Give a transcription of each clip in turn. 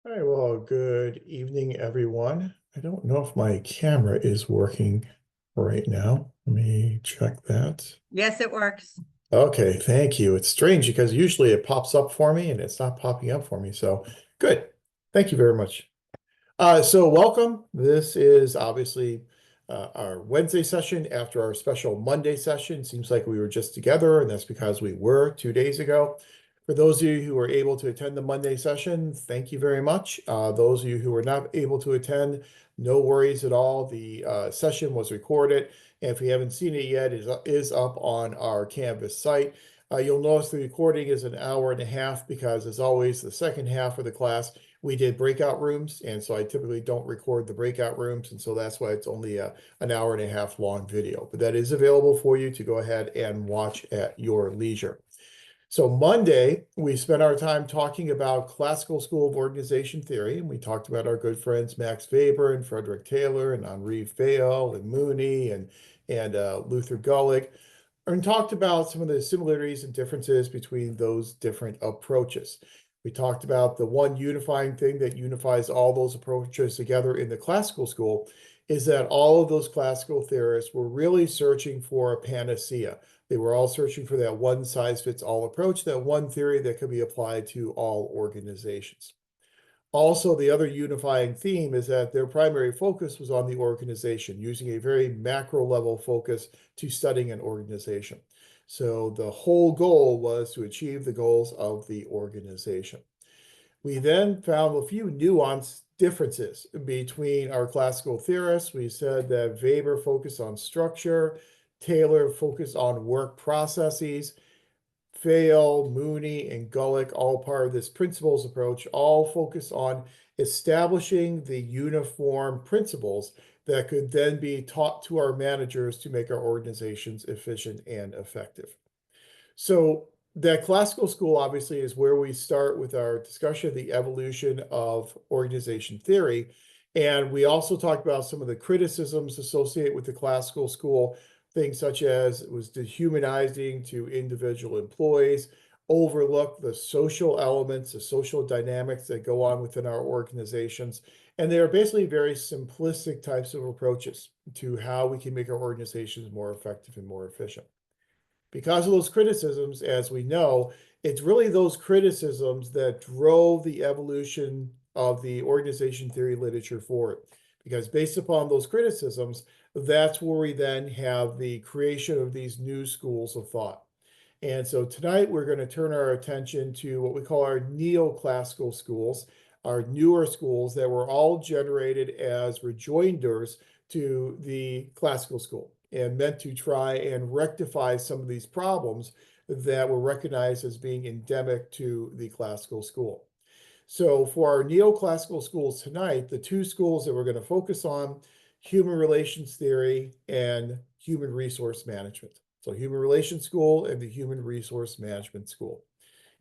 All right, well, good evening, everyone. I don't know if my camera is working right now. Let me check that. Yes, it works. Okay, thank you. It's strange because usually it pops up for me and it's not popping up for me. So good. Thank you very much. So welcome. This is obviously our Wednesday session after our special Monday session. Seems like we were just together, and that's because we were 2 days ago. For those of you who were able to attend the Monday session, thank you very much. Those of you who were not able to attend, no worries at all. The session was recorded, and if you haven't seen it yet, it is up on our Canvas site. You'll notice the recording is an hour and a half because, as always, the second half of the class we did breakout rooms, and so I typically don't record the breakout rooms, and so that's why it's only an hour and a half long video. But that is available for you to go ahead and watch at your leisure. So Monday, we spent our time talking about classical school of organization theory, and we talked about our good friends Max Weber and Frederick Taylor and Henri Fayol and Mooney and Luther Gulick, and talked about some of the similarities and differences between those different approaches. We talked about the one unifying thing that unifies all those approaches together in the classical school is that all of those classical theorists were really searching for a panacea. They were all searching for that one size fits all approach, that one theory that could be applied to all organizations. Also, the other unifying theme is that their primary focus was on the organization, using a very macro level focus to studying an organization. So the whole goal was to achieve the goals of the organization. We then found a few nuanced differences between our classical theorists. We said that Weber focused on structure, Taylor focused on work processes, Fayol, Mooney, and Gulick, all part of this principles approach, all focus on establishing the uniform principles that could then be taught to our managers to make our organizations efficient and effective. So that classical school obviously is where we start with our discussion of the evolution of organization theory. And we also talked about some of the criticisms associated with the classical school, things such as it was dehumanizing to individual employees, overlooked the social elements, the social dynamics that go on within our organizations. And they are basically very simplistic types of approaches to how we can make our organizations more effective and more efficient. Because of those criticisms, as we know, it's really those criticisms that drove the evolution of the organization theory literature forward. Because based upon those criticisms, that's where we then have the creation of these new schools of thought. And so tonight we're going to turn our attention to what we call our neoclassical schools, our newer schools that were all generated as rejoinders to the classical school and meant to try and rectify some of these problems that were recognized as being endemic to the classical school. So for our neoclassical schools tonight, the two schools that we're going to focus on, human relations theory and human resource management. So human relations school and the human resource management school.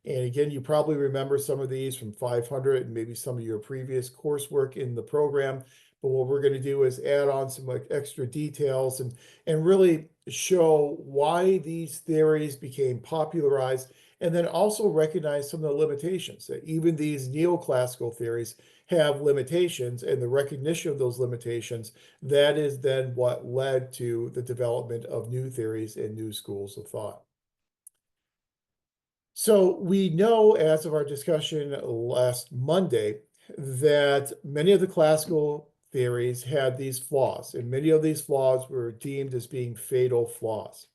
And again, you probably remember some of these from 500 and maybe some of your previous coursework in the program. But what we're going to do is add on some extra details and really show why these theories became popularized, and then also recognize some of the limitations that even these neoclassical theories have limitations, and the recognition of those limitations, that is then what led to the development of new theories and new schools of thought. So we know, as of our discussion last Monday, that many of the classical theories had these flaws, and many of these flaws were deemed as being fatal flaws.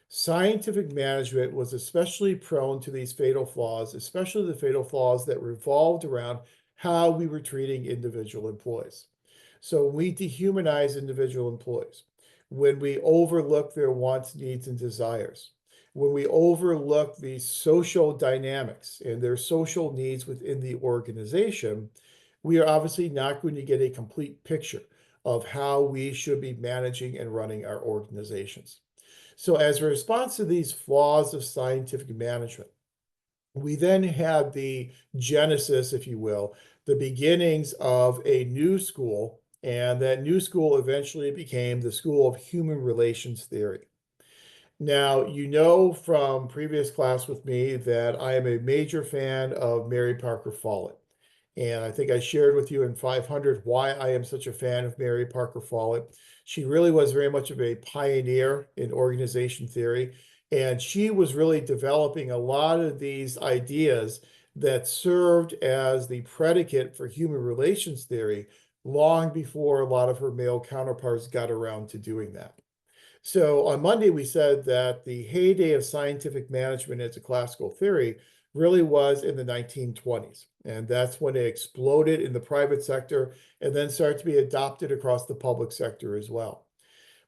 Scientific management was especially prone to these fatal flaws, especially the fatal flaws that revolved around how we were treating individual employees. So we dehumanize individual employees when we overlook their wants, needs, and desires, when we overlook the social dynamics and their social needs within the organization. We are obviously not going to get a complete picture of how we should be managing and running our organizations. So as a response to these flaws of scientific management, we then had the genesis, if you will, the beginnings of a new school, and that new school eventually became the School of Human Relations Theory. Now, you know from previous class with me that I am a major fan of Mary Parker Follett. And I think I shared with you in 500 why I am such a fan of Mary Parker Follett. She really was very much of a pioneer in organization theory, and she was really developing a lot of these ideas that served as the predicate for human relations theory long before a lot of her male counterparts got around to doing that. So on Monday, we said that the heyday of scientific management as a classical theory really was in the 1920s. And that's when it exploded in the private sector and then started to be adopted across the public sector as well.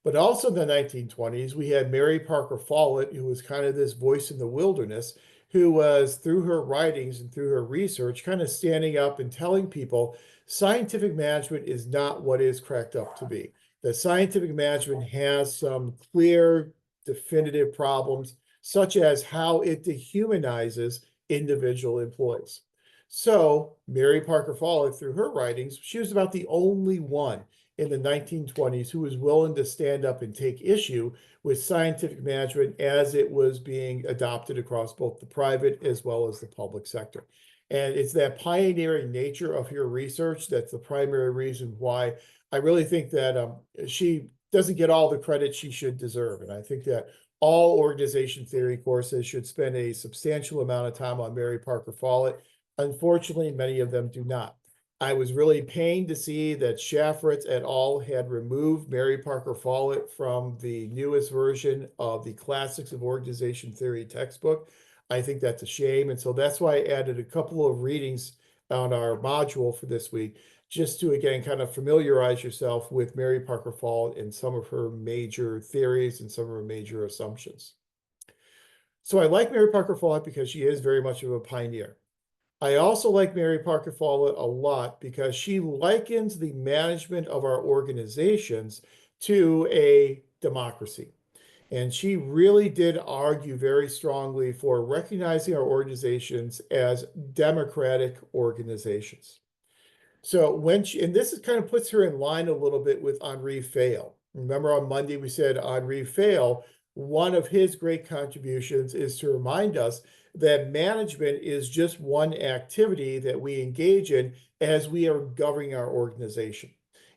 But also in the 1920s, we had Mary Parker Follett, who was kind of this voice in the wilderness, who was, through her writings and through her research, kind of standing up and telling people scientific management is not what it is cracked up to be. That scientific management has some clear, definitive problems, such as how it dehumanizes individual employees. So Mary Parker Follett, through her writings, she was about the only one in the 1920s who was willing to stand up and take issue with scientific management as it was being adopted across both the private as well as the public sector. And it's that pioneering nature of her research that's the primary reason why I really think that she doesn't get all the credit she should deserve. And I think that all organization theory courses should spend a substantial amount of time on Mary Parker Follett. Unfortunately, many of them do not. I was really pained to see that Shafritz et al. Had removed Mary Parker Follett from the newest version of the Classics of Organization Theory textbook. I think that's a shame. And so that's why I added a couple of readings on our module for this week, just to, again, kind of familiarize yourself with Mary Parker Follett and some of her major theories and some of her major assumptions. So I like Mary Parker Follett because she is very much of a pioneer. I also like Mary Parker Follett a lot because she likens the management of our organizations to a democracy. And she really did argue very strongly for recognizing our organizations as democratic organizations. So when she, and this is kind of puts her in line a little bit with Henri Fail. Remember on Monday, we said Henri Fail, one of his great contributions is to remind us that management is just one activity that we engage in as we are governing our organization.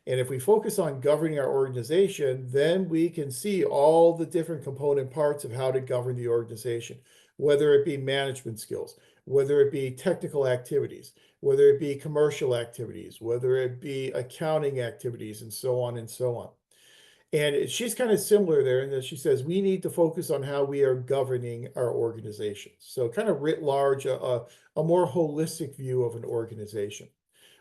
And if we focus on governing our organization, then we can see all the different component parts of how to govern the organization, whether it be management skills, whether it be technical activities, whether it be commercial activities, whether it be accounting activities, and so on and so on. And she's kind of similar there in that she says we need to focus on how we are governing our organizations. So kind of writ large, a more holistic view of an organization.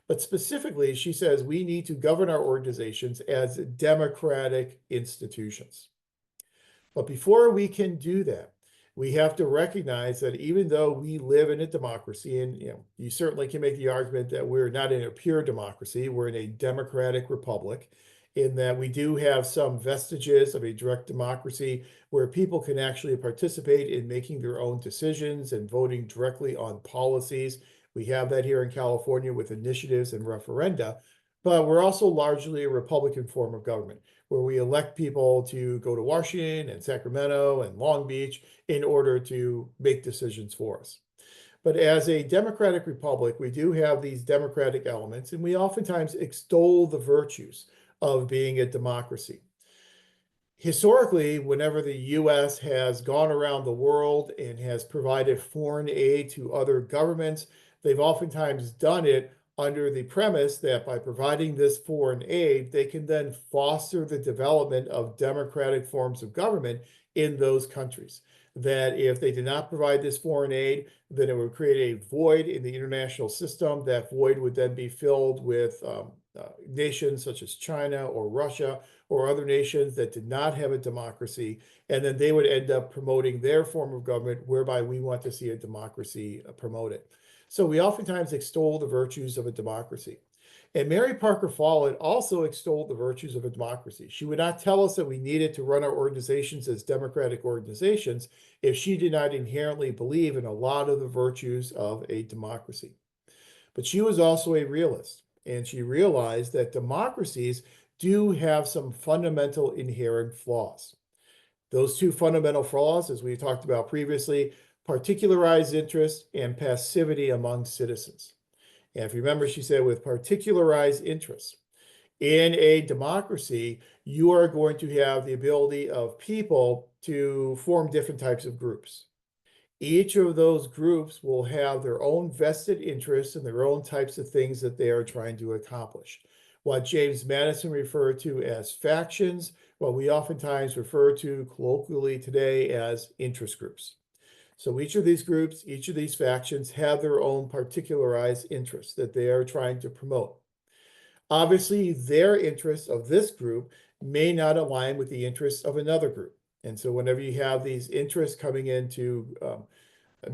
But specifically, she says we need to govern our organizations as democratic institutions. But before we can do that, we have to recognize that even though we live in a democracy, and you certainly can make the argument that we're not in a pure democracy, we're in a democratic republic, in that we do have some vestiges of a direct democracy where people can actually participate in making their own decisions and voting directly on policies. We have that here in California with initiatives and referenda, but we're also largely a Republican form of government where we elect people to go to Washington and Sacramento and Long Beach in order to make decisions for us. But as a democratic republic, we do have these democratic elements, and we oftentimes extol the virtues of being a democracy. Historically, whenever the US has gone around the world and has provided foreign aid to other governments, they've oftentimes done it under the premise that by providing this foreign aid, they can then foster the development of democratic forms of government in those countries. That if they did not provide this foreign aid, then it would create a void in the international system. That void would then be filled with nations such as China or Russia or other nations that did not have a democracy, and then they would end up promoting their form of government, whereby we want to see a democracy promoted. So we oftentimes extol the virtues of a democracy. And Mary Parker Follett also extolled the virtues of a democracy. She would not tell us that we needed to run our organizations as democratic organizations if she did not inherently believe in a lot of the virtues of a democracy. But she was also a realist, and she realized that democracies do have some fundamental inherent flaws. Those two fundamental flaws, as we talked about previously, particularized interest and passivity among citizens. And if you remember, she said with particularized interests. In a democracy, you are going to have the ability of people to form different types of groups. Each of those groups will have their own vested interests and their own types of things that they are trying to accomplish. What James Madison referred to as factions, what we oftentimes refer to colloquially today as interest groups. So each of these groups, each of these factions have their own particularized interests that they are trying to promote. Obviously, their interests of this group may not align with the interests of another group. And so whenever you have these interests coming into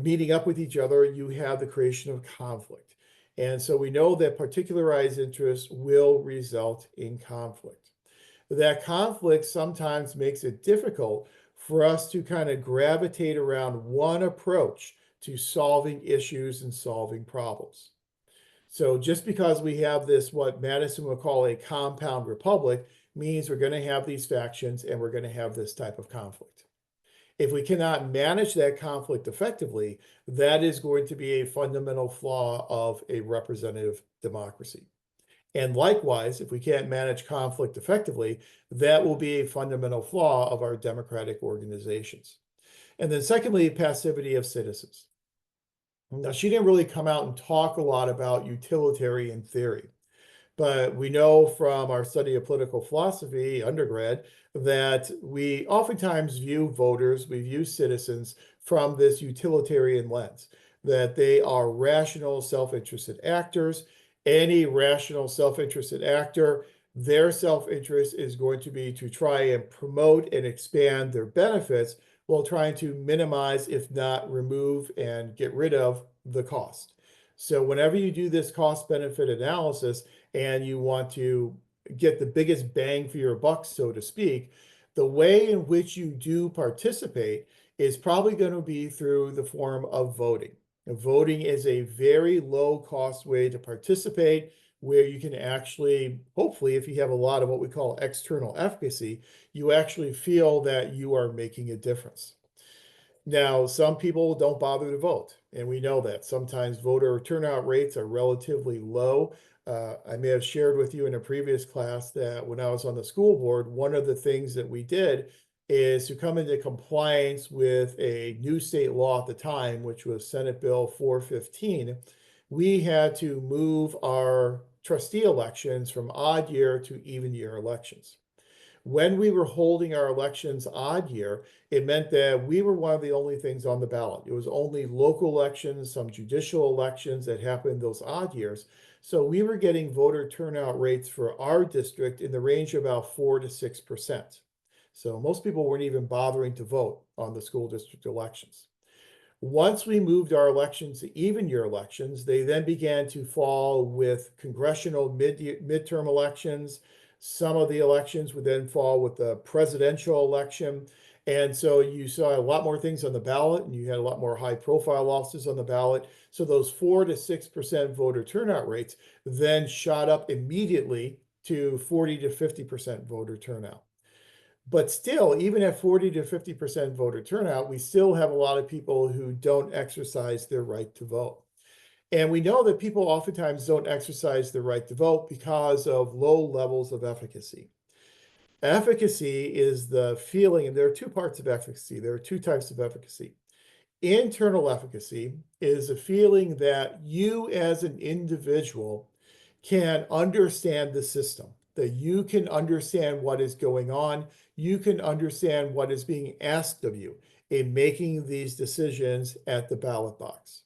meeting up with each other, you have the creation of conflict. And so we know that particularized interests will result in conflict. That conflict sometimes makes it difficult for us to kind of gravitate around one approach to solving issues and solving problems. So just because we have this, what Madison would call a compound republic, means we're going to have these factions and we're going to have this type of conflict. If we cannot manage that conflict effectively, that is going to be a fundamental flaw of a representative democracy. And likewise, if we can't manage conflict effectively, that will be a fundamental flaw of our democratic organizations. And then secondly, passivity of citizens. Now, she didn't really come out and talk a lot about utilitarian theory. But we know from our study of political philosophy, undergrad, that we oftentimes view voters, we view citizens from this utilitarian lens, that they are rational, self-interested actors. Any rational, self-interested actor, their self-interest is going to be to try and promote and expand their benefits while trying to minimize, if not remove and get rid of the cost. So whenever you do this cost-benefit analysis, and you want to get the biggest bang for your buck, so to speak, the way in which you do participate is probably going to be through the form of voting. And voting is a very low cost way to participate where you can actually, hopefully, if you have a lot of what we call external efficacy, you actually feel that you are making a difference. Now, some people don't bother to vote, and we know that. Sometimes voter turnout rates are relatively low. I may have shared with you in a previous class that when I was on the school board, one of the things that we did is to come into compliance with a new state law at the time, which was Senate Bill 415. We had to move our trustee elections from odd year to even year elections. When we were holding our elections odd year, it meant that we were one of the only things on the ballot. It was only local elections, some judicial elections that happened those odd years. So we were getting voter turnout rates for our district in the range of about 4 to 6%. So most people weren't even bothering to vote on the school district elections. Once we moved our elections to even year elections, they then began to fall with congressional midterm elections. Some of the elections would then fall with the presidential election. And so you saw a lot more things on the ballot and you had a lot more high profile offices on the ballot. So those 4 to 6% voter turnout rates then shot up immediately to 40 to 50% voter turnout. But still, even at 40 to 50% voter turnout, we still have a lot of people who don't exercise their right to vote. And we know that people oftentimes don't exercise their right to vote because of low levels of efficacy. Efficacy is the feeling, and there are two parts of efficacy. There are two types of efficacy. Internal efficacy is a feeling that you as an individual can understand the system, that you can understand what is going on, you can understand what is being asked of you in making these decisions at the ballot box.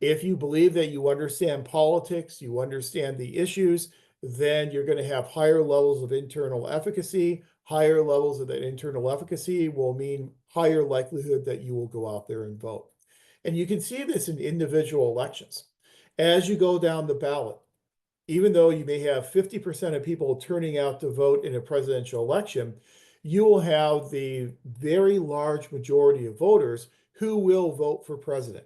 If you believe that you understand politics, you understand the issues, then you're going to have higher levels of internal efficacy. Higher levels of that internal efficacy will mean higher likelihood that you will go out there and vote. And you can see this in individual elections. As you go down the ballot, even though you may have 50% of people turning out to vote in a presidential election, you will have the very large majority of voters who will vote for president.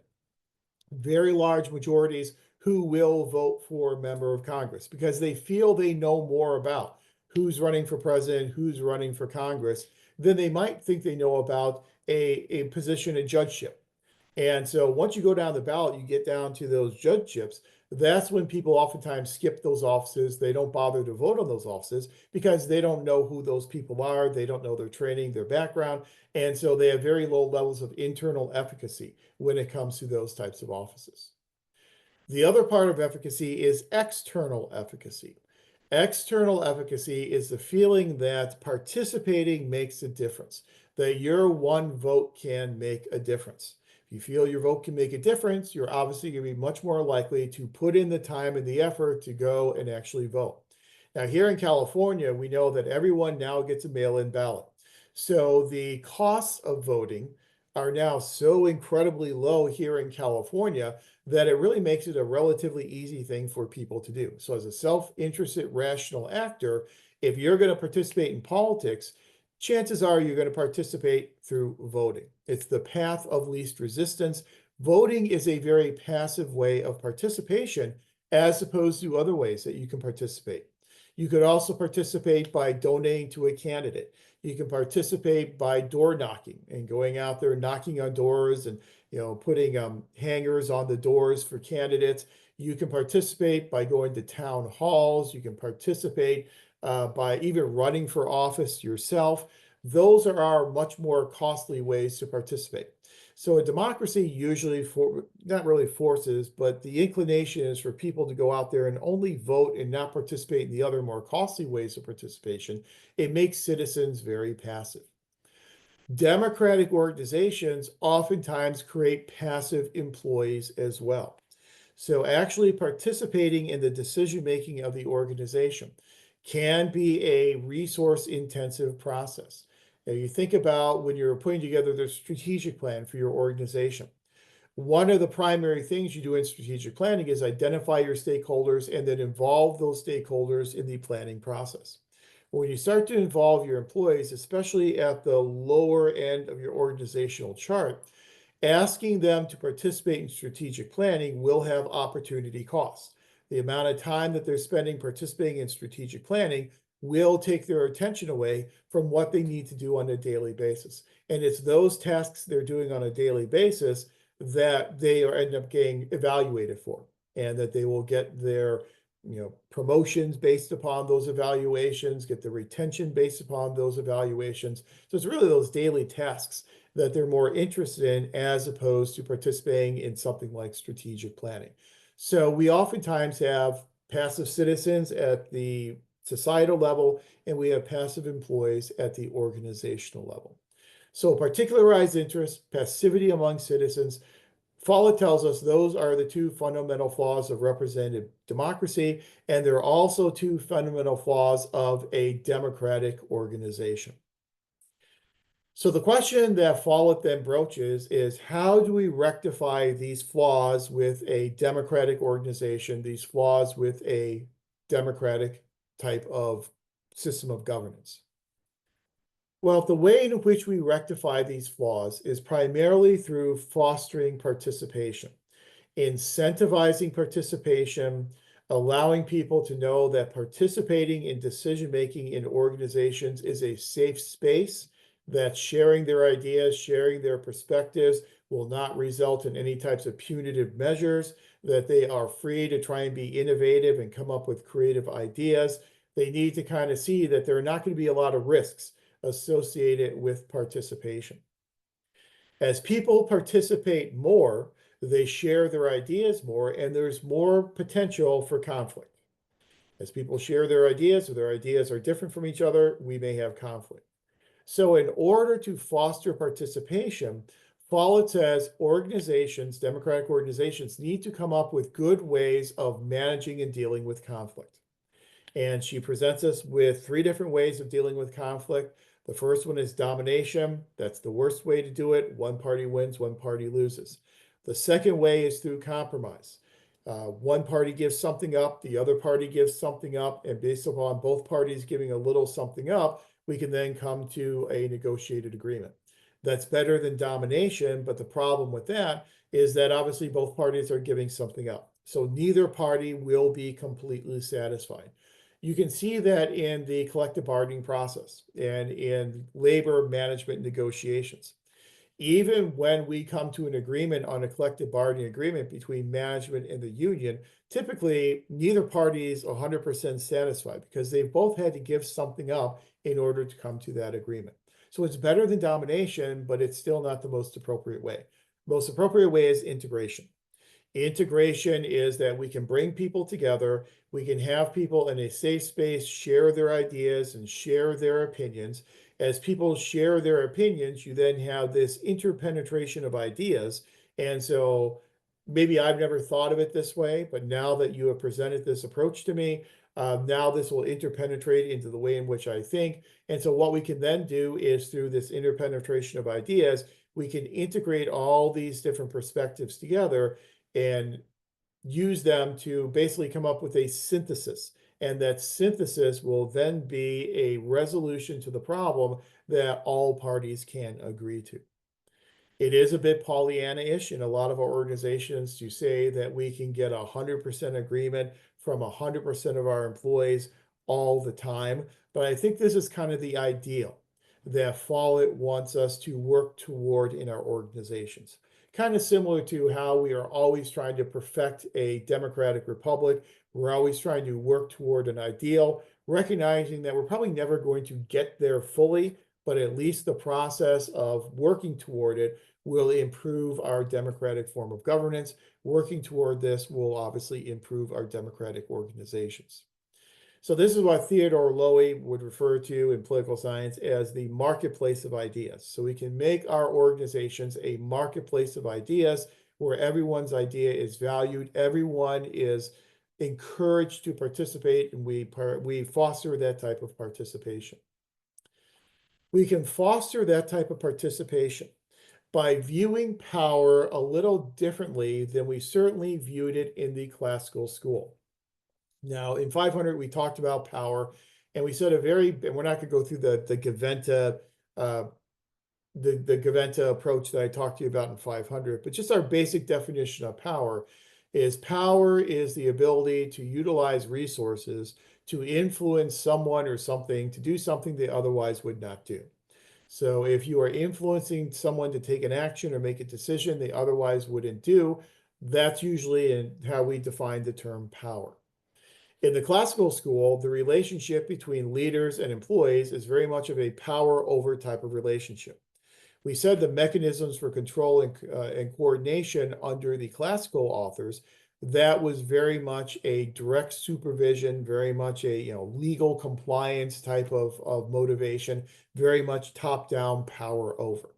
Very large majorities who will vote for a member of Congress because they feel they know more about who's running for president, who's running for Congress, than they might think they know about a position in judgeship. And so once you go down the ballot, you get down to those judgeships, that's when people oftentimes skip those offices. They don't bother to vote on those offices because they don't know who those people are. They don't know their training, their background. And so they have very low levels of internal efficacy when it comes to those types of offices. The other part of efficacy is external efficacy. External efficacy is the feeling that participating makes a difference, that your one vote can make a difference. If you feel your vote can make a difference, you're obviously going to be much more likely to put in the time and the effort to go and actually vote. Now, here in California, we know that everyone now gets a mail-in ballot. So the costs of voting are now so incredibly low here in California that it really makes it a relatively easy thing for people to do. So as a self-interested, rational actor, if you're going to participate in politics, chances are you're going to participate through voting. It's the path of least resistance. Voting is a very passive way of participation as opposed to other ways that you can participate. You could also participate by donating to a candidate. You can participate by door knocking and going out there knocking on doors and putting hangers on the doors for candidates. You can participate by going to town halls. You can participate by even running for office yourself. Those are our much more costly ways to participate. So a democracy usually not really forces, but the inclination is for people to go out there and only vote and not participate in the other more costly ways of participation. It makes citizens very passive. Democratic organizations oftentimes create passive employees as well. So actually participating in the decision-making of the organization can be a resource-intensive process. Now you think about when you're putting together the strategic plan for your organization. One of the primary things you do in strategic planning is identify your stakeholders and then involve those stakeholders in the planning process. When you start to involve your employees, especially at the lower end of your organizational chart, asking them to participate in strategic planning will have opportunity costs. The amount of time that they're spending participating in strategic planning will take their attention away from what they need to do on a daily basis. And it's those tasks they're doing on a daily basis that they end up getting evaluated for, and that they will get their promotions based upon those evaluations, get the retention based upon those evaluations. So it's really those daily tasks that they're more interested in as opposed to participating in something like strategic planning. So we oftentimes have passive citizens at the societal level, and we have passive employees at the organizational level. So particularized interest, passivity among citizens, Follett tells us those are the two fundamental flaws of representative democracy, and they're also two fundamental flaws of a democratic organization. So the question that Follett then broaches is, how do we rectify these flaws with a democratic organization, these flaws with a democratic type of system of governance? Well, the way in which we rectify these flaws is primarily through fostering participation, incentivizing participation, allowing people to know that participating in decision-making in organizations is a safe space, that sharing their ideas, sharing their perspectives will not result in any types of punitive measures, that they are free to try and be innovative and come up with creative ideas. They need to kind of see that there are not going to be a lot of risks associated with participation. As people participate more, they share their ideas more, and there's more potential for conflict. As people share their ideas, or their ideas are different from each other, we may have conflict. So in order to foster participation, Follett says organizations, democratic organizations, need to come up with good ways of managing and dealing with conflict. And she presents us with three different ways of dealing with conflict. The first one is domination. That's the worst way to do it. One party wins, one party loses. The second way is through compromise. One party gives something up, the other party gives something up, and based upon both parties giving a little something up, we can then come to a negotiated agreement. That's better than domination, but the problem with that is that obviously both parties are giving something up. So neither party will be completely satisfied. You can see that in the collective bargaining process and in labor management negotiations. even when we come to an agreement on a collective bargaining agreement between management and the union, typically neither party is 100% satisfied because they've both had to give something up in order to come to that agreement. So it's better than domination, but it's still not the most appropriate way. Most appropriate way is integration. Integration is that we can bring people together. We can have people in a safe space share their ideas and share their opinions. As people share their opinions, you then have this interpenetration of ideas. And so maybe I've never thought of it this way, but now that you have presented this approach to me, now this will interpenetrate into the way in which I think. And so what we can then do is through this interpenetration of ideas, we can integrate all these different perspectives together and use them to basically come up with a synthesis. And that synthesis will then be a resolution to the problem that all parties can agree to. It is a bit Pollyanna-ish in a lot of our organizations to say that we can get 100% agreement from 100% of our employees all the time. But I think this is kind of the ideal that Follett wants us to work toward in our organizations. Kind of similar to how we are always trying to perfect a democratic republic. We're always trying to work toward an ideal, recognizing that we're probably never going to get there fully, but at least the process of working toward it will improve our democratic form of governance. Working toward this will obviously improve our democratic organizations. So this is what Theodore Lowy would refer to in political science as the marketplace of ideas. So we can make our organizations a marketplace of ideas where everyone's idea is valued, everyone is encouraged to participate, and we foster that type of participation. We can foster that type of participation by viewing power a little differently than we certainly viewed it in the classical school. Now, in 500, we talked about power, and we said and we're not going to go through the Gaventa, the Gaventa approach that I talked to you about in 500, but just our basic definition of power is the ability to utilize resources to influence someone or something to do something they otherwise would not do. So if you are influencing someone to take an action or make a decision they otherwise wouldn't do, that's usually how we define the term power. In the classical school, the relationship between leaders and employees is very much of a power over type of relationship. We said the mechanisms for control and coordination under the classical authors, that was very much a direct supervision, very much a legal compliance type of motivation, very much top-down power over.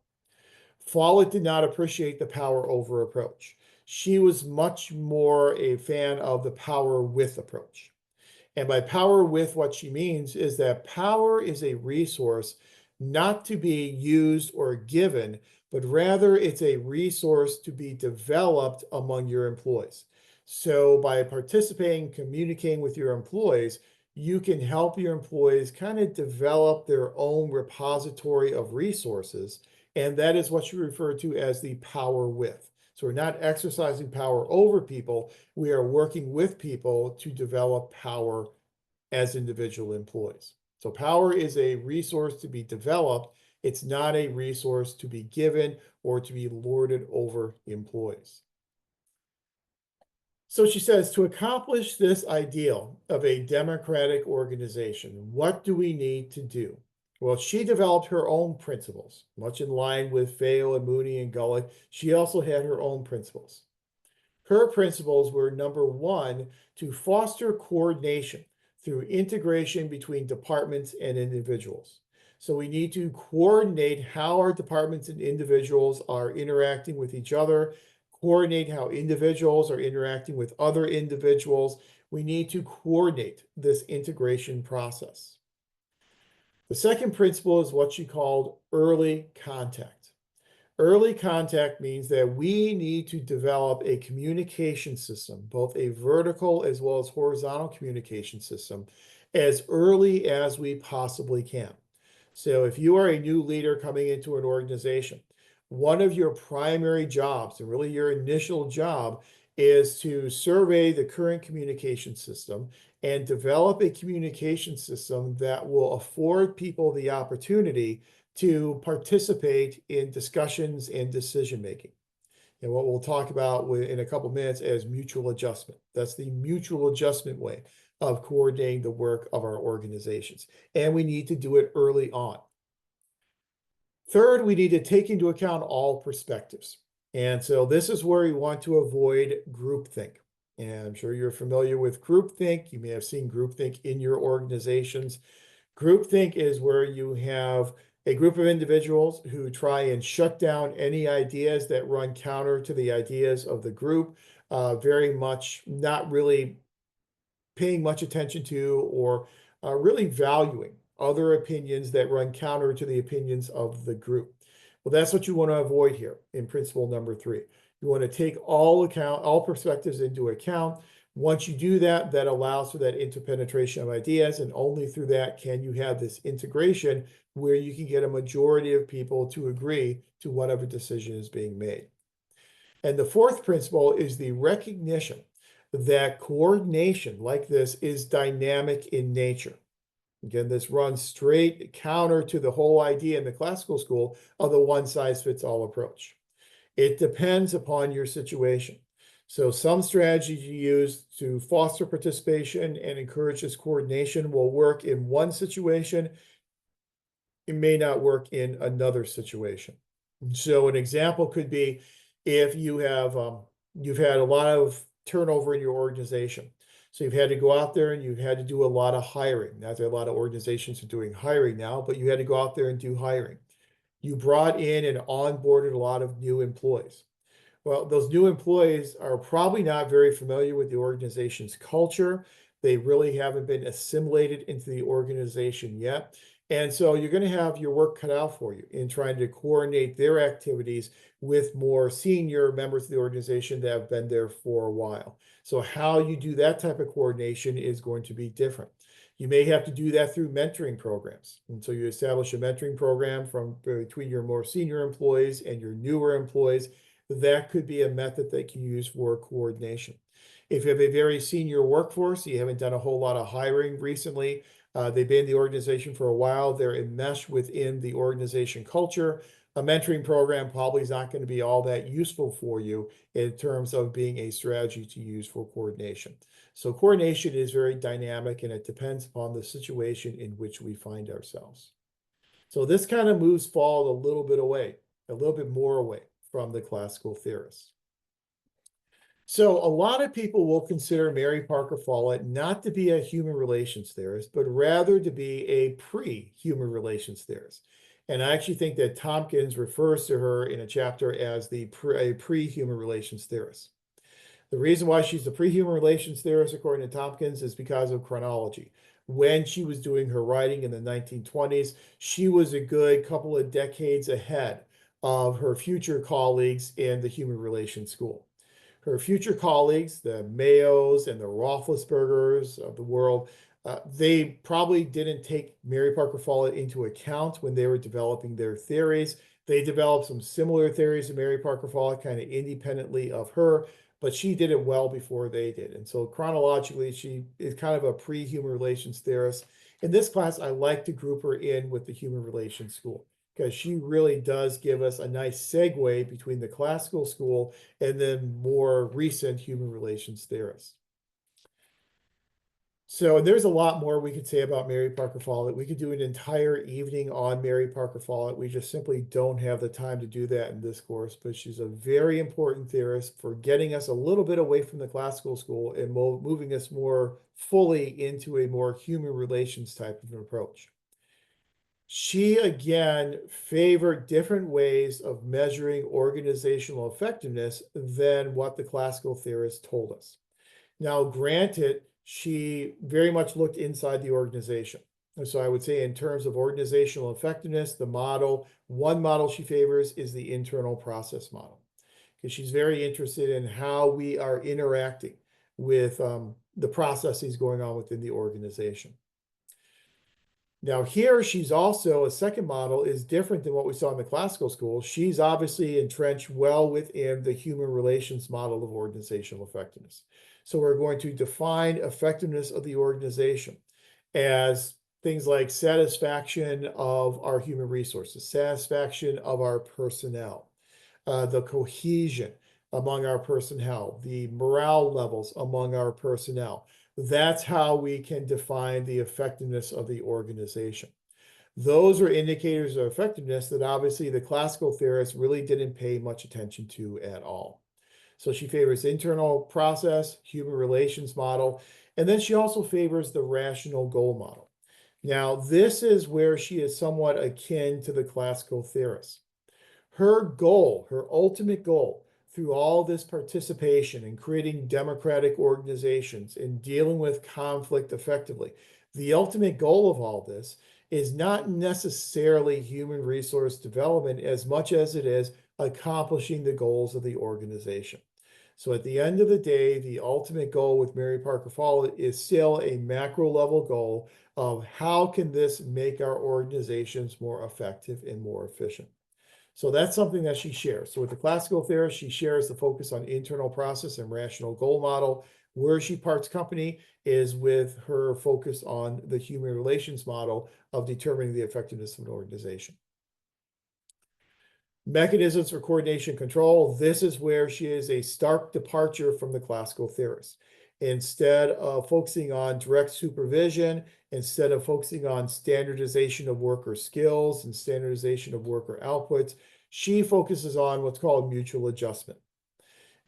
Follett did not appreciate the power over approach. She was much more a fan of the power with approach. And by power with, what she means is that power is a resource not to be used or given, but rather it's a resource to be developed among your employees. So by participating, communicating with your employees, you can help your employees kind of develop their own repository of resources. And that is what you refer to as the power with. So we're not exercising power over people. We are working with people to develop power as individual employees. So power is a resource to be developed. It's not a resource to be given or to be lorded over employees. So she says, to accomplish this ideal of a democratic organization, what do we need to do? Well, she developed her own principles, much in line with Fayol and Mooney and Gulick. She also had her own principles. Her principles were, number one, to foster coordination through integration between departments and individuals. So we need to coordinate how our departments and individuals are interacting with each other, coordinate how individuals are interacting with other individuals. We need to coordinate this integration process. The second principle is what she called early contact. Early contact means that we need to develop a communication system, both a vertical as well as horizontal communication system, as early as we possibly can. So if you are a new leader coming into an organization, one of your primary jobs, and really your initial job, is to survey the current communication system and develop a communication system that will afford people the opportunity to participate in discussions and decision making. And what we'll talk about in a couple minutes as mutual adjustment. That's the mutual adjustment way of coordinating the work of our organizations. And we need to do it early on. Third, we need to take into account all perspectives. And so this is where we want to avoid groupthink. And I'm sure you're familiar with groupthink. You may have seen groupthink in your organizations. Groupthink is where you have a group of individuals who try and shut down any ideas that run counter to the ideas of the group, very much not really paying much attention to or really valuing other opinions that run counter to the opinions of the group. Well, that's what you want to avoid here in principle number 3. You want to take all perspectives into account. Once you do that, that allows for that interpenetration of ideas, and only through that can you have this integration where you can get a majority of people to agree to whatever decision is being made. And the fourth principle is the recognition that coordination like this is dynamic in nature. Again, this runs straight counter to the whole idea in the classical school of the one-size-fits-all approach. It depends upon your situation. So some strategies you use to foster participation and encourage this coordination will work in one situation. It may not work in another situation. So an example could be if you have you've had a lot of turnover in your organization. So you've had to go out there and you've had to do a lot of hiring. Not that a lot of organizations are doing hiring now, but you had to go out there and do hiring. You brought in and onboarded a lot of new employees. Well, those new employees are probably not very familiar with the organization's culture. They really haven't been assimilated into the organization yet. And so you're going to have your work cut out for you in trying to coordinate their activities with more senior members of the organization that have been there for a while. So how you do that type of coordination is going to be different. You may have to do that through mentoring programs. And so you establish a mentoring program between your more senior employees and your newer employees. That could be a method that you use for coordination. If you have a very senior workforce, you haven't done a whole lot of hiring recently, they've been in the organization for a while, they're enmeshed within the organization culture, a mentoring program probably is not going to be all that useful for you in terms of being a strategy to use for coordination. So coordination is very dynamic and it depends upon the situation in which we find ourselves. So this kind of moves forward a little bit more away from the classical theorists. So a lot of people will consider Mary Parker Follett not to be a human relations theorist, but rather to be a pre-human relations theorist. And I actually think that Tompkins refers to her in a chapter as a pre-human relations theorist. The reason why she's a pre-human relations theorist, according to Tompkins, is because of chronology. When she was doing her writing in the 1920s, she was a good couple of decades ahead of her future colleagues in the human relations school. Her future colleagues, the Mayos and the Roethlisbergers of the world, they probably didn't take Mary Parker Follett into account when they were developing their theories. They developed some similar theories of Mary Parker Follett kind of independently of her, but she did it well before they did. And so chronologically, she is kind of a pre-human relations theorist. In this class, I like to group her in with the human relations school, because she really does give us a nice segue between the classical school and then more recent human relations theorists. So there's a lot more we could say about Mary Parker Follett. We could do an entire evening on Mary Parker Follett. We just simply don't have the time to do that in this course, but she's a very important theorist for getting us a little bit away from the classical school and moving us more fully into a more human relations type of an approach. She, again, favored different ways of measuring organizational effectiveness than what the classical theorists told us. Now, granted, she very much looked inside the organization. And so I would say in terms of organizational effectiveness, one model she favors is the internal process model, because she's very interested in how we are interacting with the processes going on within the organization. Now here, she's also, a second model is different than what we saw in the classical school. She's obviously entrenched well within the human relations model of organizational effectiveness. So we're going to define effectiveness of the organization as things like satisfaction of our human resources, satisfaction of our personnel, the cohesion among our personnel, the morale levels among our personnel. That's how we can define the effectiveness of the organization. Those are indicators of effectiveness that obviously the classical theorists really didn't pay much attention to at all. So she favors internal process, human relations model, and then she also favors the rational goal model. Now, this is where she is somewhat akin to the classical theorists. Her goal, her ultimate goal, through all this participation in creating democratic organizations and dealing with conflict effectively, the ultimate goal of all this is not necessarily human resource development as much as it is accomplishing the goals of the organization. So at the end of the day, the ultimate goal with Mary Parker Follett is still a macro level goal of how can this make our organizations more effective and more efficient. So that's something that she shares. So with the classical theorist, she shares the focus on internal process and rational goal model. Where she parts company is with her focus on the human relations model of determining the effectiveness of an organization. Mechanisms for coordination control. This is where she is a stark departure from the classical theorists. Instead of focusing on direct supervision, instead of focusing on standardization of worker skills and standardization of worker outputs, she focuses on what's called mutual adjustment.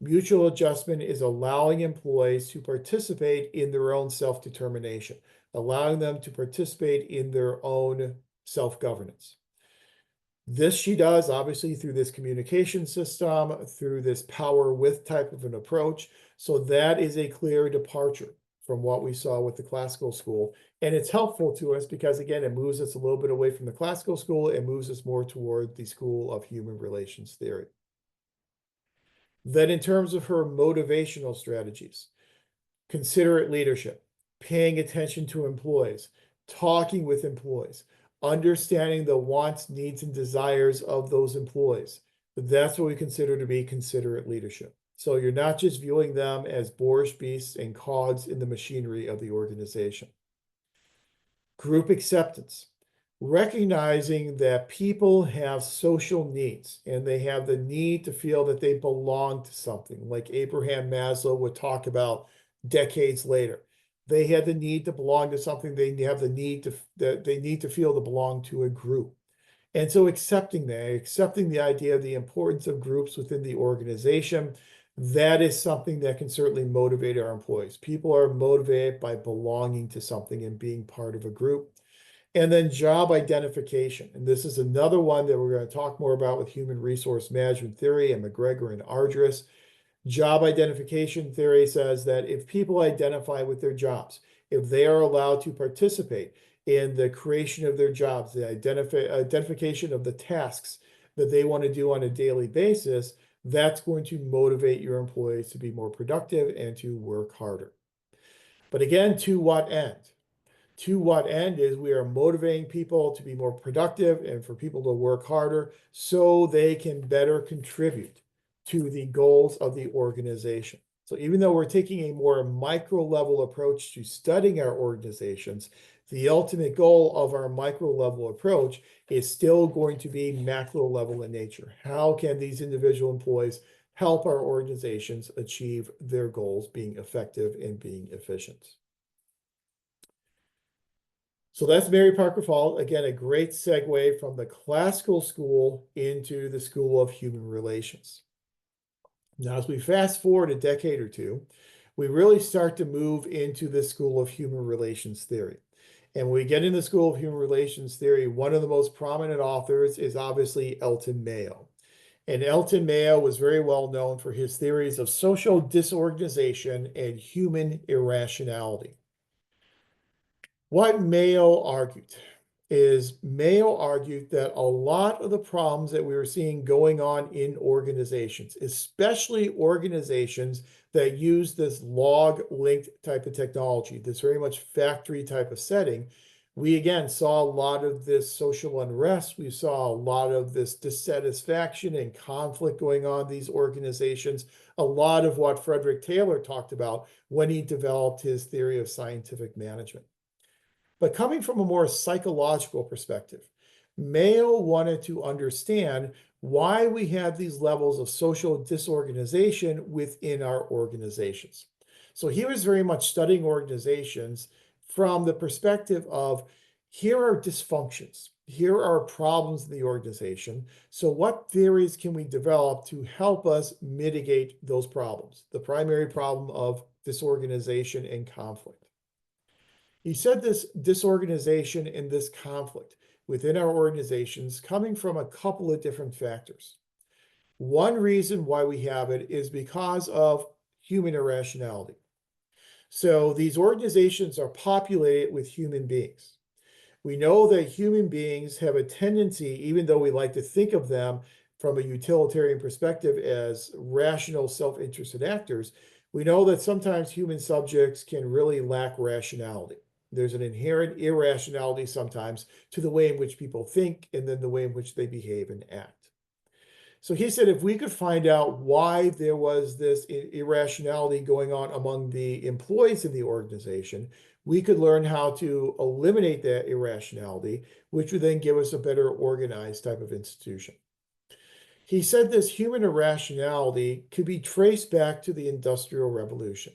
Mutual adjustment is allowing employees to participate in their own self-determination, allowing them to participate in their own self-governance. This she does obviously through this communication system, through this power with type of an approach. So that is a clear departure from what we saw with the classical school. And it's helpful to us because, again, it moves us a little bit away from the classical school and moves us more toward the school of human relations theory. Then in terms of her motivational strategies, considerate leadership, paying attention to employees, talking with employees, understanding the wants, needs, and desires of those employees. That's what we consider to be considerate leadership. So you're not just viewing them as boorish beasts and cogs in the machinery of the organization. Group acceptance, recognizing that people have social needs and they have the need to feel that they belong to something, like Abraham Maslow would talk about decades later. They had the need to belong to something. They have the need to feel to belong to a group. And so accepting that, accepting the idea of the importance of groups within the organization, that is something that can certainly motivate our employees. People are motivated by belonging to something and being part of a group. And then job identification. And this is another one that we're going to talk more about with human resource management theory and McGregor and Ardress. Job identification theory says that if people identify with their jobs, if they are allowed to participate in the creation of their jobs, the identification of the tasks that they want to do on a daily basis, that's going to motivate your employees to be more productive and to work harder. But again, to what end? To what end is we are motivating people to be more productive and for people to work harder so they can better contribute to the goals of the organization. So even though we're taking a more micro level approach to studying our organizations, the ultimate goal of our micro level approach is still going to be macro level in nature. How can these individual employees help our organizations achieve their goals, being effective and being efficient? So that's Mary Parker Follett. Again, a great segue from the classical school into the School of Human Relations. Now, as we fast forward a decade or two, we really start to move into the School of Human Relations theory. And when we get into the School of Human Relations theory, one of the most prominent authors is obviously Elton Mayo. And Elton Mayo was very well known for his theories of social disorganization and human irrationality. What Mayo argued that a lot of the problems that we were seeing going on in organizations, especially organizations that use this log-linked type of technology, this very much factory type of setting, we again saw a lot of this social unrest. We saw a lot of this dissatisfaction and conflict going on in these organizations, a lot of what Frederick Taylor talked about when he developed his theory of scientific management. But coming from a more psychological perspective, Mayo wanted to understand why we have these levels of social disorganization within our organizations. So he was very much studying organizations from the perspective of here are dysfunctions, here are problems in the organization. So, what theories can we develop to help us mitigate those problems? The primary problem of disorganization and conflict. He said this disorganization and this conflict within our organizations coming from a couple of different factors. One reason why we have it is because of human irrationality. So these organizations are populated with human beings. We know that human beings have a tendency, even though we like to think of them from a utilitarian perspective as rational, self-interested actors, we know that sometimes human subjects can really lack rationality. There's an inherent irrationality sometimes to the way in which people think and then the way in which they behave and act. So he said if we could find out why there was this irrationality going on among the employees in the organization, we could learn how to eliminate that irrationality, which would then give us a better organized type of institution. He said this human irrationality could be traced back to the Industrial Revolution.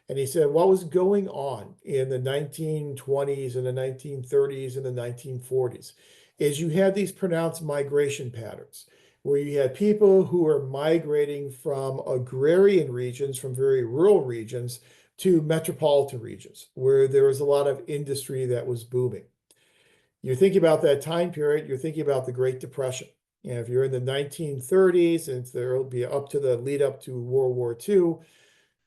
And he said what was going on in the 1920s and the 1930s and the 1940s is you had these pronounced migration patterns where you had people who were migrating from agrarian regions, from very rural regions, to metropolitan regions where there was a lot of industry that was booming. You're thinking about that time period, you're thinking about the Great Depression. And if you're in the 1930s, and there will be up to the lead up to World War II,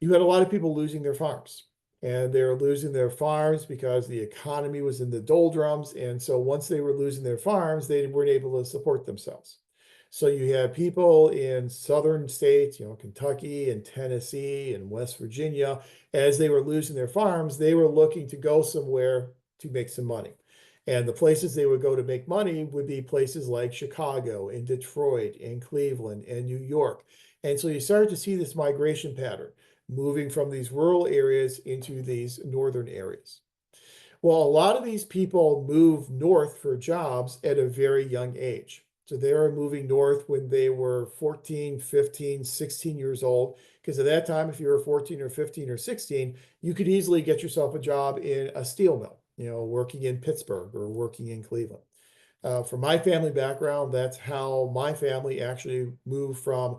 you had a lot of people losing their farms. And they were losing their farms because the economy was in the doldrums. And so once they were losing their farms, they weren't able to support themselves. So you had people in southern states, Kentucky and Tennessee and West Virginia, as they were losing their farms, they were looking to go somewhere to make some money. And the places they would go to make money would be places like Chicago and Detroit and Cleveland and New York. And so you started to see this migration pattern moving from these rural areas into these northern areas. Well, a lot of these people move north for jobs at a very young age. So they were moving north when they were 14, 15, 16 years old. Because at that time, if you were 14 or 15 or 16, you could easily get yourself a job in a steel mill, working in Pittsburgh or working in Cleveland. From my family background, that's how my family actually moved from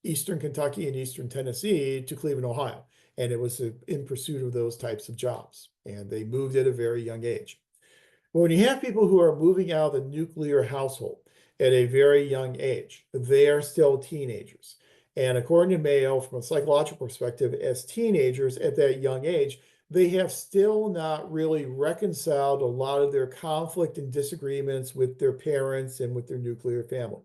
Eastern Kentucky and Eastern Tennessee to Cleveland, Ohio. And it was in pursuit of those types of jobs. And they moved at a very young age. But when you have people who are moving out of the nuclear household at a very young age, they are still teenagers. And according to Mayo, from a psychological perspective, as teenagers at that young age, they have still not really reconciled a lot of their conflict and disagreements with their parents and with their nuclear family.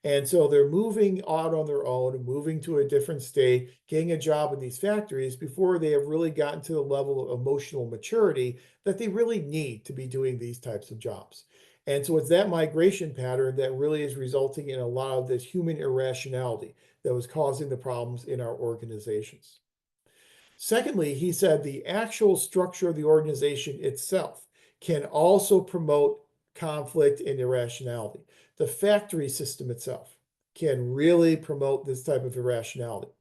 And so they're moving out on their own, moving to a different state, getting a job in these factories before they have really gotten to the level of emotional maturity that they really need to be doing these types of jobs. And so it's that migration pattern that really is resulting in a lot of this human irrationality that was causing the problems in our organizations. Secondly, he said the actual structure of the organization itself can also promote conflict and irrationality. The factory system itself can really promote this type of irrationality.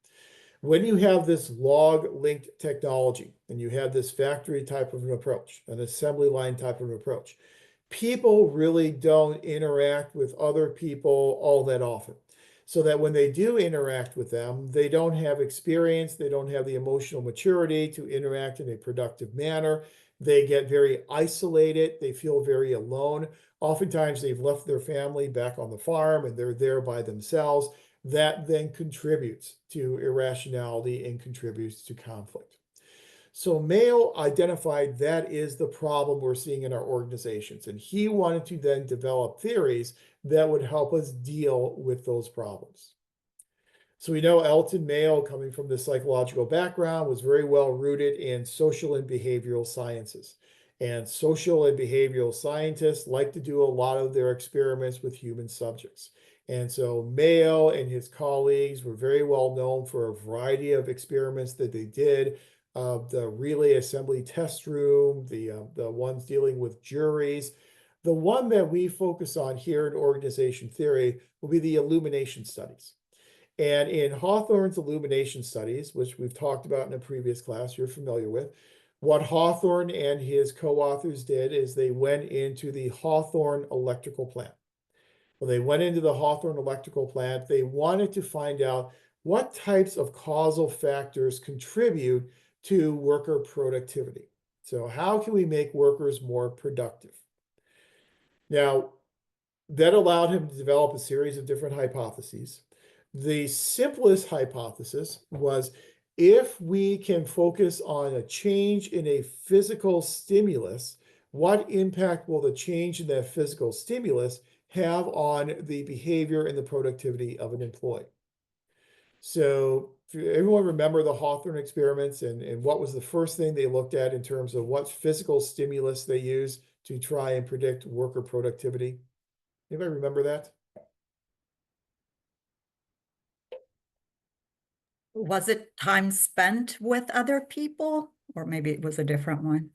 When you have this log-linked technology and you have this factory type of an approach, an assembly line type of an approach, people really don't interact with other people all that often. So that when they do interact with them, they don't have experience, they don't have the emotional maturity to interact in a productive manner. They get very isolated, they feel very alone. Oftentimes, they've left their family back on the farm and they're there by themselves. That then contributes to irrationality and contributes to conflict. So Mayo identified that is the problem we're seeing in our organizations. And he wanted to then develop theories that would help us deal with those problems. So we know Elton Mayo, coming from the psychological background, was very well rooted in social and behavioral sciences. And social and behavioral scientists like to do a lot of their experiments with human subjects. And so Mayo and his colleagues were very well known for a variety of experiments that they did the relay assembly test room, the ones dealing with juries. The one that we focus on here in organization theory will be the illumination studies. And in Hawthorne's illumination studies, which we've talked about in a previous class, you're familiar with, what Hawthorne and his co-authors did is they went into the Hawthorne electrical plant. When they went into the Hawthorne electrical plant, they wanted to find out what types of causal factors contribute to worker productivity. So how can we make workers more productive? Now, that allowed him to develop a series of different hypotheses. The simplest hypothesis was if we can focus on a change in a physical stimulus, what impact will the change in that physical stimulus have on the behavior and the productivity of an employee? So everyone remember the Hawthorne experiments and what was the first thing they looked at in terms of what physical stimulus they used to try and predict worker productivity? Anybody remember that? Was it time spent with other people, or maybe it was a different one?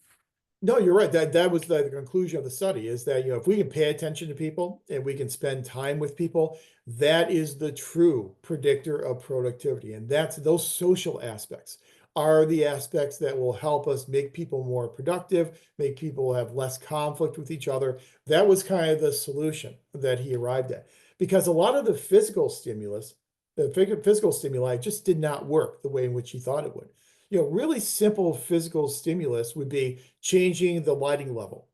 No, you're right. That was the conclusion of the study is that, if we can pay attention to people and we can spend time with people, that is the true predictor of productivity. And that's those social aspects are the aspects that will help us make people more productive, make people have less conflict with each other. That was kind of the solution that he arrived at. Because a lot of the physical stimulus, the physical stimuli just did not work the way in which he thought it would. Really simple physical stimulus would be changing the lighting level.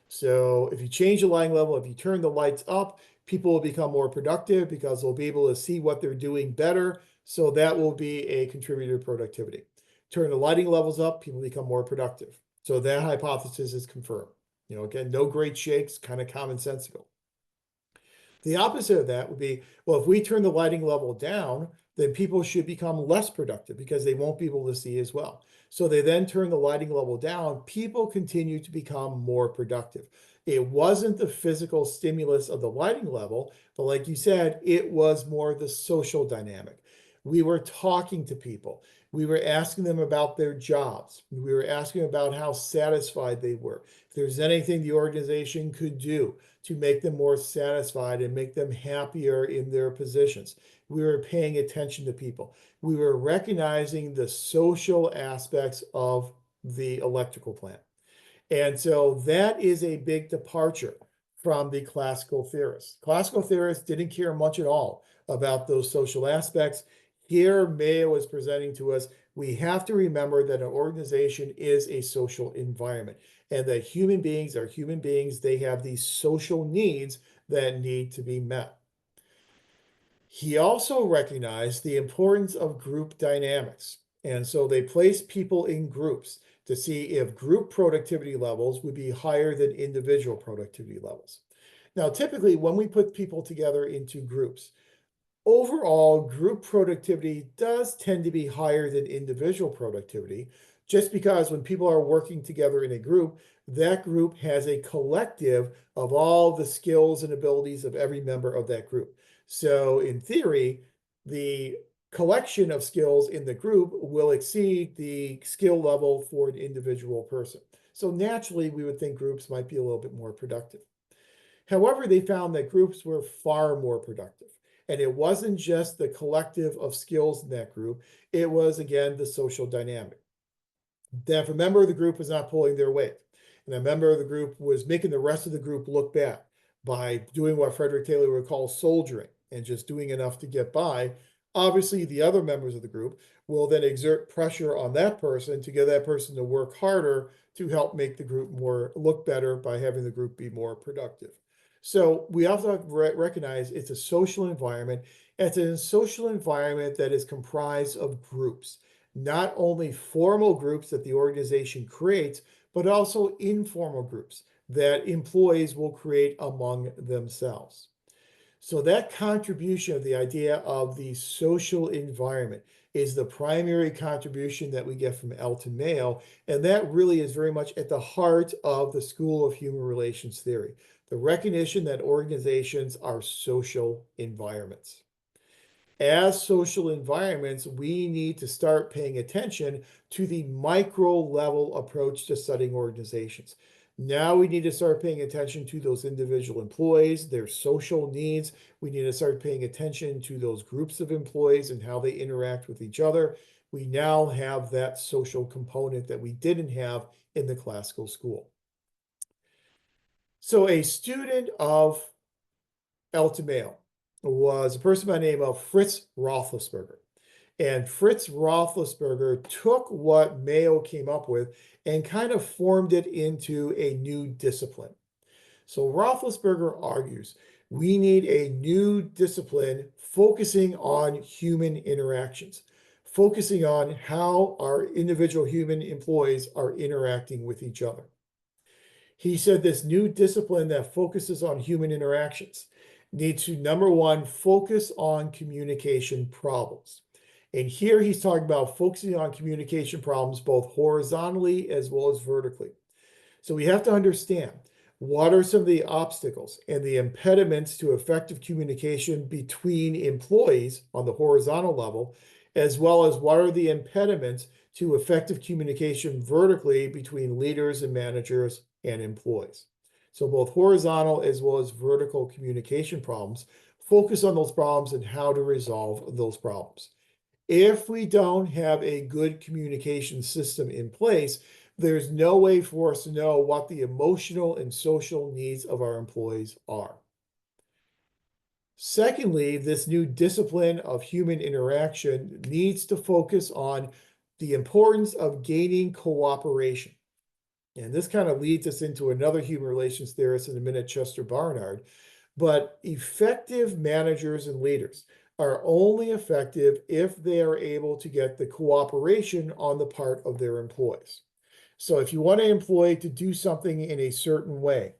So if you change the lighting level, if you turn the lights up, people will become more productive because they'll be able to see what they're doing better. So that will be a contributor to productivity. Turn the lighting levels up, people become more productive. So that hypothesis is confirmed. Again, no great shakes, kind of commonsensical. The opposite of that would be, well, if we turn the lighting level down, then people should become less productive because they won't be able to see as well. So they then turn the lighting level down, people continue to become more productive. It wasn't the physical stimulus of the lighting level, but like you said, it was more the social dynamic. We were talking to people. We were asking them about their jobs. We were asking about how satisfied they were. If there's anything the organization could do to make them more satisfied and make them happier in their positions. We were paying attention to people. We were recognizing the social aspects of the electrical plant. And so that is a big departure from the classical theorists. Classical theorists didn't care much at all about those social aspects. Here, Mayo is presenting to us, we have to remember that an organization is a social environment and that human beings are human beings. They have these social needs that need to be met. He also recognized the importance of group dynamics. And so they placed people in groups to see if group productivity levels would be higher than individual productivity levels. Now, typically, when we put people together into groups, overall, group productivity does tend to be higher than individual productivity, just because when people are working together in a group, that group has a collective of all the skills and abilities of every member of that group. So in theory, the collection of skills in the group will exceed the skill level for an individual person. So naturally, we would think groups might be a little bit more productive. However, they found that groups were far more productive. And it wasn't just the collective of skills in that group, it was, again, the social dynamic. That if a member of the group was not pulling their weight, and a member of the group was making the rest of the group look bad by doing what Frederick Taylor would call soldiering and just doing enough to get by, obviously the other members of the group will then exert pressure on that person to get that person to work harder to help make the group look better by having the group be more productive. So we also have to recognize it's a social environment. It's a social environment that is comprised of groups, not only formal groups that the organization creates, but also informal groups that employees will create among themselves. So that contribution of the idea of the social environment is the primary contribution that we get from Elton Mayo, and that really is very much at the heart of the School of Human Relations theory, the recognition that organizations are social environments. as social environments, we need to start paying attention to the micro level approach to studying organizations. Now we need to start paying attention to those individual employees, their social needs. We need to start paying attention to those groups of employees and how they interact with each other. We now have that social component that we didn't have in the classical school. So a student of Alta Mayo was a person by the name of Fritz Roethlisberger. And Fritz Roethlisberger took what Mayo came up with and kind of formed it into a new discipline. So Roethlisberger argues we need a new discipline focusing on human interactions, focusing on how our individual human employees are interacting with each other. He said this new discipline that focuses on human interactions needs to, number one, focus on communication problems. And here he's talking about focusing on communication problems both horizontally as well as vertically. So we have to understand what are some of the obstacles and the impediments to effective communication between employees on the horizontal level, as well as what are the impediments to effective communication vertically between leaders and managers and employees. So both horizontal as well as vertical communication problems, focus on those problems and how to resolve those problems. If we don't have a good communication system in place, there's no way for us to know what the emotional and social needs of our employees are. Secondly, this new discipline of human interaction needs to focus on the importance of gaining cooperation. And this kind of leads us into another human relations theorist in a minute, Chester Barnard. But effective managers and leaders are only effective if they are able to get the cooperation on the part of their employees. So if you want an employee to do something in a certain way,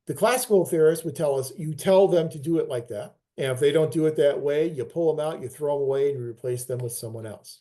the classical theorist would tell us you tell them to do it like that. And if they don't do it that way, you pull them out, you throw them away, and you replace them with someone else.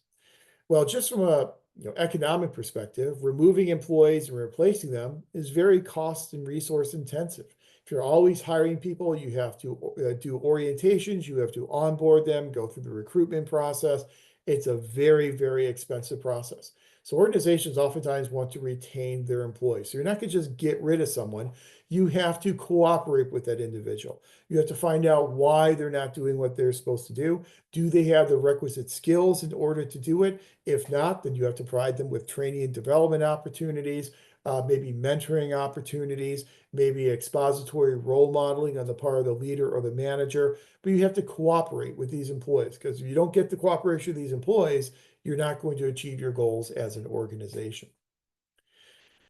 Well, just from a economic perspective, removing employees and replacing them is very cost and resource intensive. If you're always hiring people, you have to do orientations, you have to onboard them, go through the recruitment process. It's a very, very expensive process. So organizations oftentimes want to retain their employees. So you're not going to just get rid of someone. You have to cooperate with that individual. You have to find out why they're not doing what they're supposed to do. Do they have the requisite skills in order to do it? If not, then you have to provide them with training and development opportunities, maybe mentoring opportunities, maybe expository role modeling on the part of the leader or the manager. But you have to cooperate with these employees, because if you don't get the cooperation of these employees, you're not going to achieve your goals as an organization.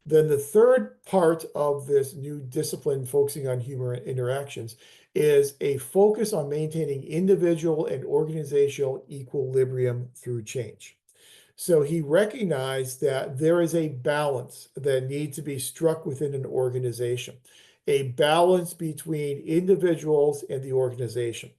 Then the third part of this new discipline focusing on human interactions is a focus on maintaining individual and organizational equilibrium through change. So he recognized that there is a balance that needs to be struck within an organization, a balance between individuals and the organization,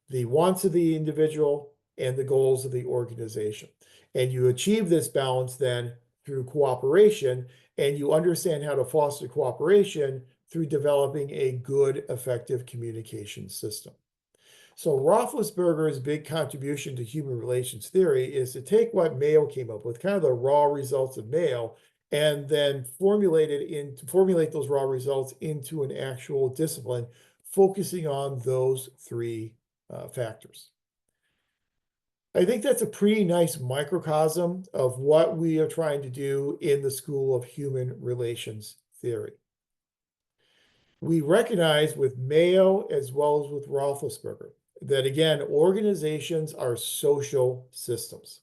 the wants of the individual and the goals of the organization. And you achieve this balance then through cooperation, and you understand how to foster cooperation through developing a good, effective communication system. So Roethlisberger's big contribution to human relations theory is to take what Mayo came up with, kind of the raw results of Mayo, and then formulate those raw results into an actual discipline, focusing on those three factors. I think that's a pretty nice microcosm of what we are trying to do in the School of Human Relations Theory. We recognize with Mayo as well as with Roethlisberger that, again, organizations are social systems.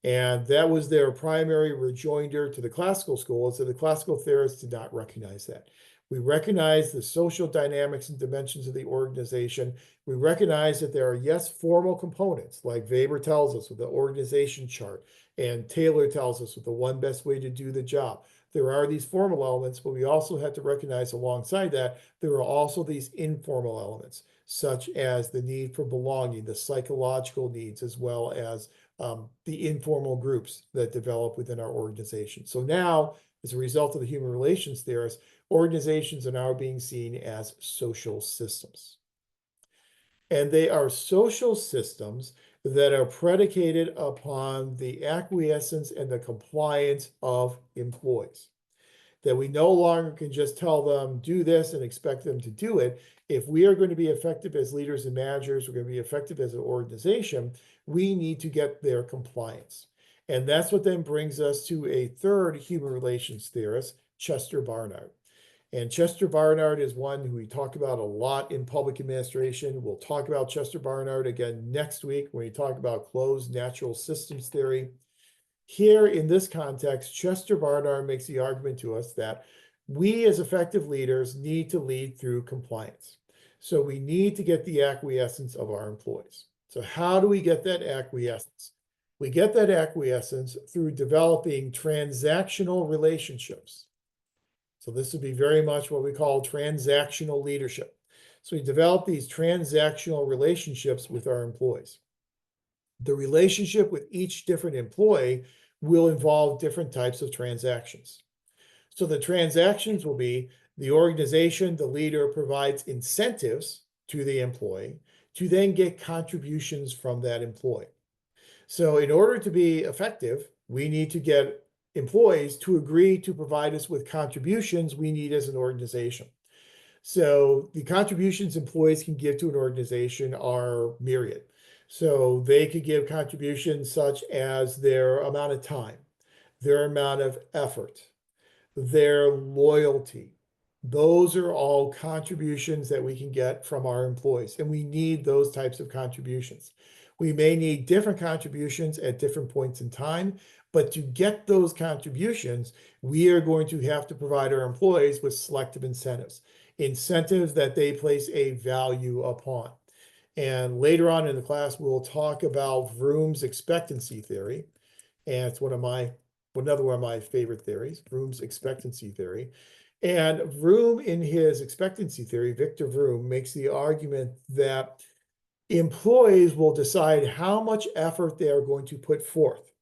And that was their primary rejoinder to the classical school, is that the classical theorists did not recognize that. We recognize the social dynamics and dimensions of the organization. We recognize that there are, yes, formal components, like Weber tells us with the organization chart, and Taylor tells us with the one best way to do the job. There are these formal elements, but we also have to recognize alongside that, there are also these informal elements, such as the need for belonging, the psychological needs, as well as the informal groups that develop within our organization. So now, as a result of the human relations theorists, organizations are now being seen as social systems. And they are social systems that are predicated upon the acquiescence and the compliance of employees. That we no longer can just tell them, do this and expect them to do it. If we are going to be effective as leaders and managers, we're going to be effective as an organization, we need to get their compliance. And that's what then brings us to a third human relations theorist, Chester Barnard. And Chester Barnard is one who we talk about a lot in public administration. We'll talk about Chester Barnard again next week when we talk about closed natural systems theory. Here in this context, Chester Barnard makes the argument to us that we as effective leaders need to lead through compliance. So we need to get the acquiescence of our employees. So how do we get that acquiescence? We get that acquiescence through developing transactional relationships. So this would be very much what we call transactional leadership. So we develop these transactional relationships with our employees. The relationship with each different employee will involve different types of transactions. So the transactions will be the organization, the leader provides incentives to the employee to then get contributions from that employee. So in order to be effective, we need to get employees to agree to provide us with contributions we need as an organization. So the contributions employees can give to an organization are myriad. So they could give contributions such as their amount of time, their amount of effort, their loyalty. Those are all contributions that we can get from our employees, and we need those types of contributions. We may need different contributions at different points in time, but to get those contributions, we are going to have to provide our employees with selective incentives, incentives that they place a value upon. And later on in the class, we'll talk about Vroom's expectancy theory. And it's another one of my favorite theories, Vroom's expectancy theory. And Vroom, in his expectancy theory, Victor Vroom, makes the argument that employees will decide how much effort they are going to put forth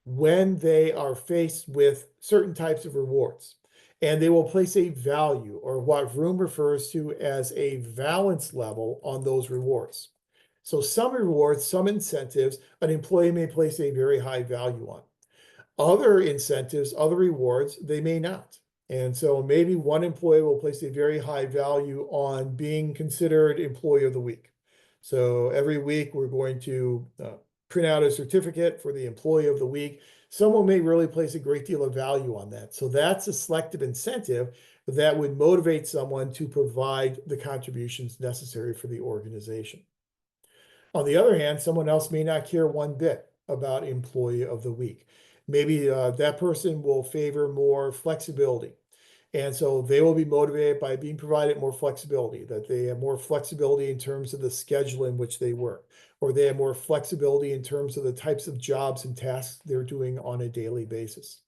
when they are faced with certain types of rewards. And they will place a value, or what Vroom refers to as a valence level, on those rewards. So some rewards, some incentives, an employee may place a very high value on. Other incentives, other rewards, they may not. And so maybe one employee will place a very high value on being considered Employee of the Week. So every week we're going to print out a certificate for the Employee of the Week. Someone may really place a great deal of value on that. So that's a selective incentive that would motivate someone to provide the contributions necessary for the organization. On the other hand, someone else may not care one bit about Employee of the Week. Maybe that person will favor more flexibility. And so they will be motivated by being provided more flexibility, that they have more flexibility in terms of the schedule in which they work, or they have more flexibility in terms of the types of jobs and tasks they're doing on a daily basis.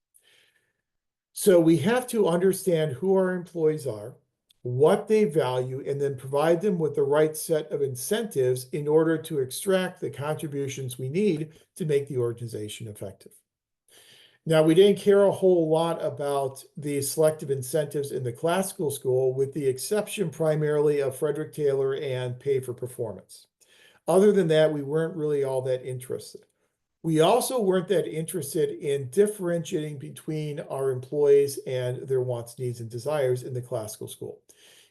So we have to understand who our employees are, what they value, and then provide them with the right set of incentives in order to extract the contributions we need to make the organization effective. Now, we didn't care a whole lot about the selective incentives in the classical school, with the exception primarily of Frederick Taylor and pay for performance. Other than that, we weren't really all that interested. We also weren't that interested in differentiating between our employees and their wants, needs, and desires in the classical school.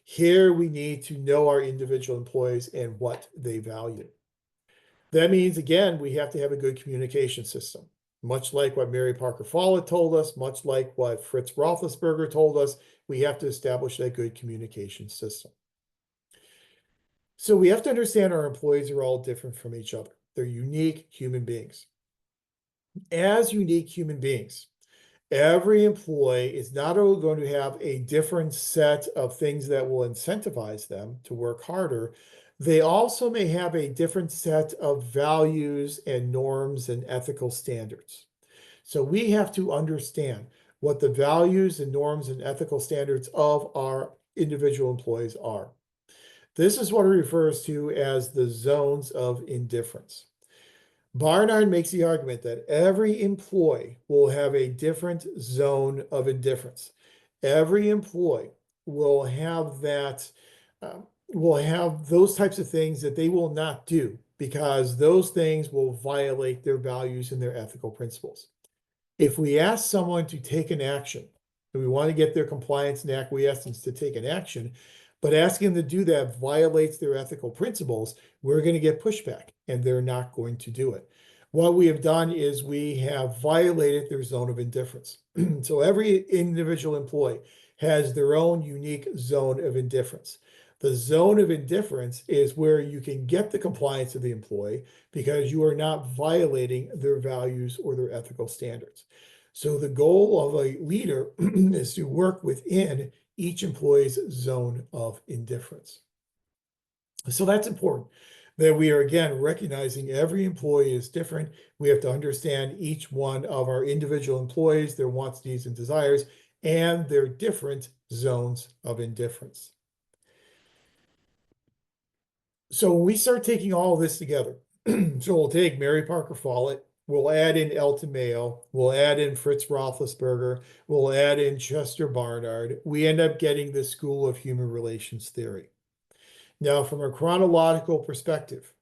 Here, we need to know our individual employees and what they value. That means, again, we have to have a good communication system. Much like what Mary Parker Follett told us, much like what Fritz Roethlisberger told us, we have to establish that good communication system. So we have to understand our employees are all different from each other. They're unique human beings. As unique human beings, every employee is not only going to have a different set of things that will incentivize them to work harder, they also may have a different set of values and norms and ethical standards. So we have to understand what the values and norms and ethical standards of our individual employees are. This is what it refers to as the zones of indifference. Barnard makes the argument that every employee will have a different zone of indifference. Every employee will have that will have those types of things that they will not do because those things will violate their values and their ethical principles. If we ask someone to take an action, and we want to get their compliance and acquiescence to take an action, but asking them to do that violates their ethical principles, we're going to get pushback and they're not going to do it. What we have done is we have violated their zone of indifference. So every individual employee has their own unique zone of indifference. The zone of indifference is where you can get the compliance of the employee because you are not violating their values or their ethical standards. So the goal of a leader is to work within each employee's zone of indifference. So that's important that we are, again, recognizing every employee is different. We have to understand each one of our individual employees, their wants, needs, and desires, and their different zones of indifference. So when we start taking all of this together, so we'll take Mary Parker Follett, we'll add in Elton Mayo, we'll add in Fritz Roethlisberger, we'll add in Chester Barnard, we end up getting the School of Human Relations Theory. Now, from a chronological perspective,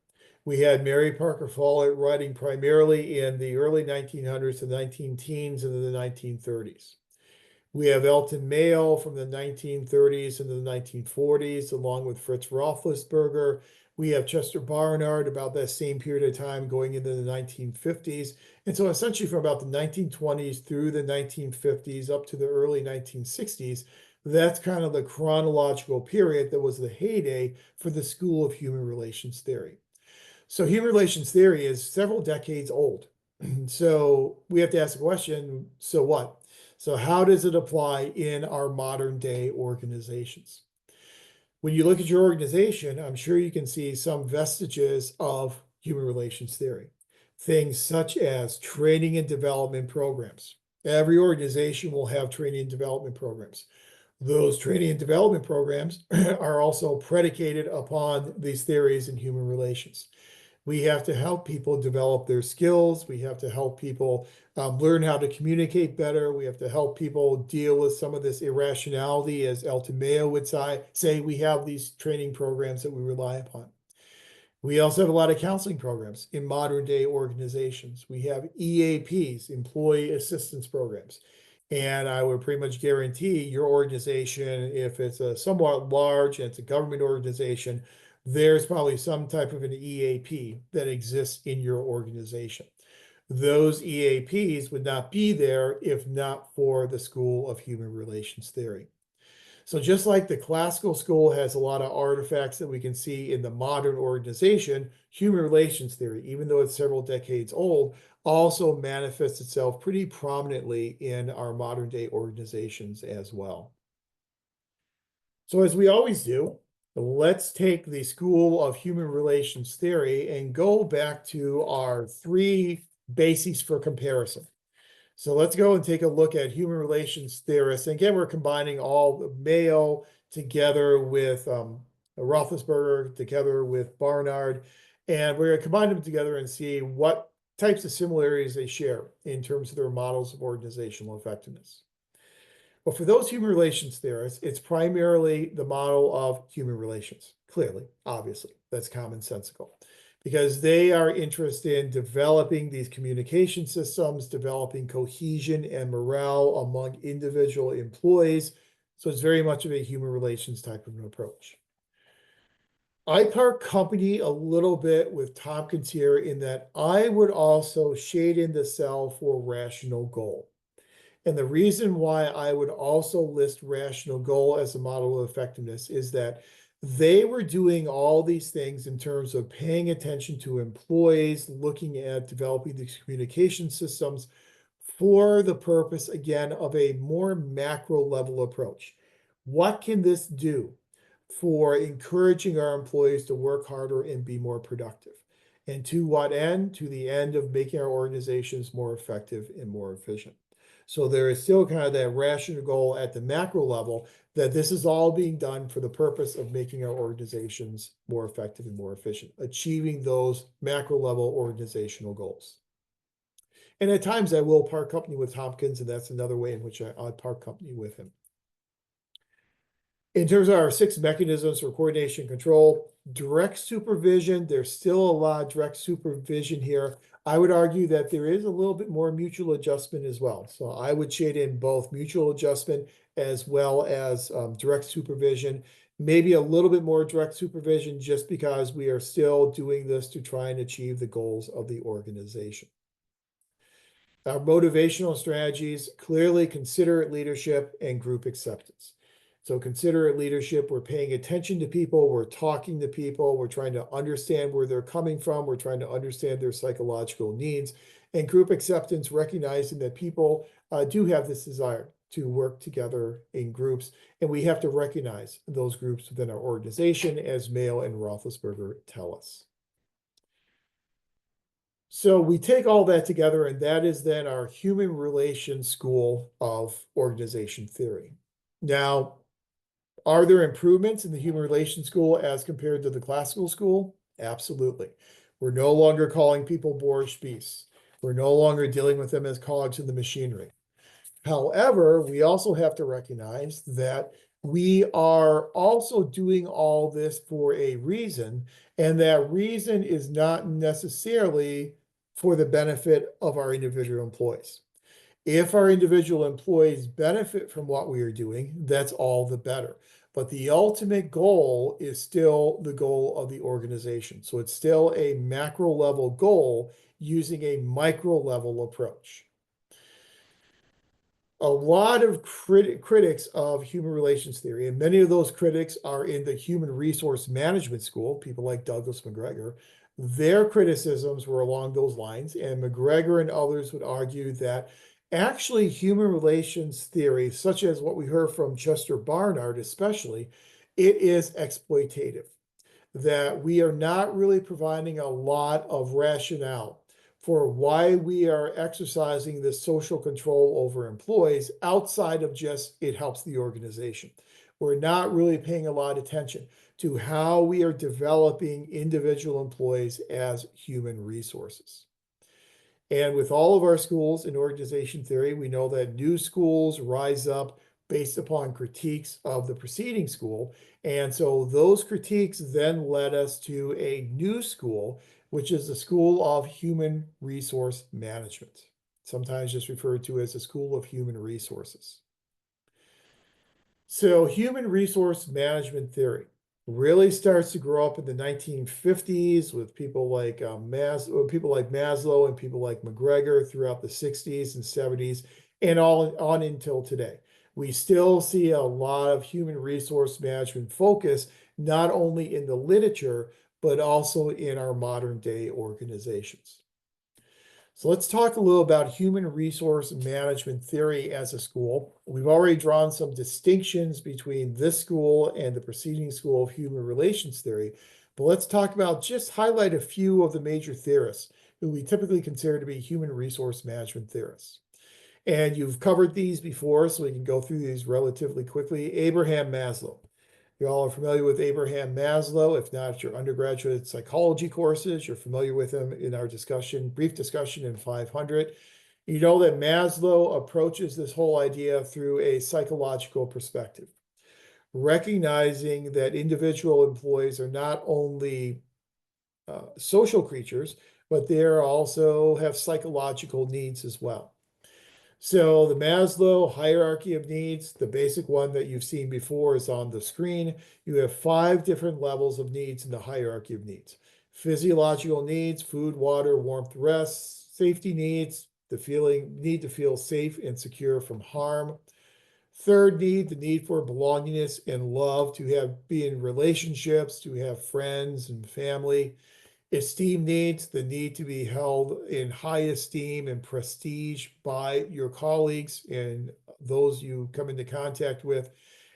we had Mary Parker Follett writing primarily in the early 1900s to 19-teens into the 1930s. We have Elton Mayo from the 1930s into the 1940s, along with Fritz Roethlisberger. We have Chester Barnard about that same period of time going into the 1950s. And so essentially from about the 1920s through the 1950s up to the early 1960s, that's kind of the chronological period that was the heyday for the School of Human Relations Theory. So human relations theory is several decades old. So we have to ask the question, so what? So how does it apply in our modern day organizations? When you look at your organization, I'm sure you can see some vestiges of human relations theory. Things such as training and development programs. Every organization will have training and development programs. Those training and development programs are also predicated upon these theories in human relations. We have to help people develop their skills. We have to help people learn how to communicate better. We have to help people deal with some of this irrationality, as Elton Mayo would say. We have these training programs that we rely upon. We also have a lot of counseling programs in modern day organizations. We have EAPs, employee assistance programs. And I would pretty much guarantee your organization, if it's a somewhat large and it's a government organization, there's probably some type of an EAP that exists in your organization. Those EAPs would not be there if not for the School of Human Relations Theory. So just like the classical school has a lot of artifacts that we can see in the modern organization, human relations theory, even though it's several decades old, also manifests itself pretty prominently in our modern day organizations as well. So as we always do, let's take the School of Human Relations Theory and go back to our three bases for comparison. So let's go and take a look at human relations theorists. And again, we're combining all of Mayo together with Roethlisberger, together with Barnard, and we're going to combine them together and see what types of similarities they share in terms of their models of organizational effectiveness. But for those human relations theorists, it's primarily the model of human relations. Clearly, obviously, that's commonsensical, because they are interested in developing these communication systems, developing cohesion and morale among individual employees. So it's very much of a human relations type of an approach. I part company a little bit with Tompkins here in that I would also shade in the cell for rational goal. And the reason why I would also list rational goal as a model of effectiveness is that they were doing all these things in terms of paying attention to employees, looking at developing these communication systems for the purpose, again, of a more macro level approach. What can this do for encouraging our employees to work harder and be more productive? And to what end? To the end of making our organizations more effective and more efficient. So there is still kind of that rational goal at the macro level that this is all being done for the purpose of making our organizations more effective and more efficient, achieving those macro level organizational goals. And at times I will part company with Tompkins, and that's another way in which I part company with him. In terms of our 6 mechanisms for coordination and control, direct supervision, there's still a lot of direct supervision here. I would argue that there is a little bit more mutual adjustment as well. So I would shade in both mutual adjustment as well as direct supervision, maybe a little bit more direct supervision just because we are still doing this to try and achieve the goals of the organization. Our motivational strategies, clearly considerate leadership and group acceptance. So considerate leadership, we're paying attention to people, we're talking to people, we're trying to understand where they're coming from, we're trying to understand their psychological needs. And group acceptance, recognizing that people do have this desire to work together in groups, and we have to recognize those groups within our organization, as Mayo and Roethlisberger tell us. So we take all that together, and that is then our human relations school of organization theory. Now, are there improvements in the human relations school as compared to the classical school? Absolutely. We're no longer calling people boorish beasts. We're no longer dealing with them as cogs in the machinery. However, we also have to recognize that we are also doing all this for a reason, and that reason is not necessarily for the benefit of our individual employees. If our individual employees benefit from what we are doing, that's all the better. But the ultimate goal is still the goal of the organization. So it's still a macro level goal using a micro level approach. A lot of critics of human relations theory, and many of those critics are in the human resource management school, people like Douglas McGregor. Their criticisms were along those lines, and McGregor and others would argue that actually human relations theory, such as what we heard from Chester Barnard especially, it is exploitative, that we are not really providing a lot of rationale for why we are exercising this social control over employees outside of just it helps the organization. We're not really paying a lot of attention to how we are developing individual employees as human resources. And with all of our schools in organization theory, we know that new schools rise up based upon critiques of the preceding school. And so those critiques then led us to a new school, which is the School of Human Resource Management, sometimes just referred to as the School of Human Resources. So human resource management theory really starts to grow up in the 1950s with people like Maslow and people like McGregor throughout the 60s and 70s and all on until today. We still see a lot of human resource management focus, not only in the literature, but also in our modern day organizations. So let's talk a little about human resource management theory as a school. We've already drawn some distinctions between this school and the preceding school of human relations theory, but let's talk about, just highlight a few of the major theorists who we typically consider to be human resource management theorists. And you've covered these before, so we can go through these relatively quickly. Abraham Maslow. You all are familiar with Abraham Maslow. If not, your undergraduate psychology courses, you're familiar with him in our discussion, brief discussion in 500. You know that Maslow approaches this whole idea through a psychological perspective, recognizing that individual employees are not only social creatures, but they also have psychological needs as well. So the Maslow hierarchy of needs, the basic one that you've seen before is on the screen. You have 5 different levels of needs in the hierarchy of needs. Physiological needs, food, water, warmth, rest. Safety needs, the need to feel safe and secure from harm. Third need, the need for belongingness and love, to be in relationships, to have friends and family. Esteem needs, the need to be held in high esteem and prestige by your colleagues and those you come into contact with.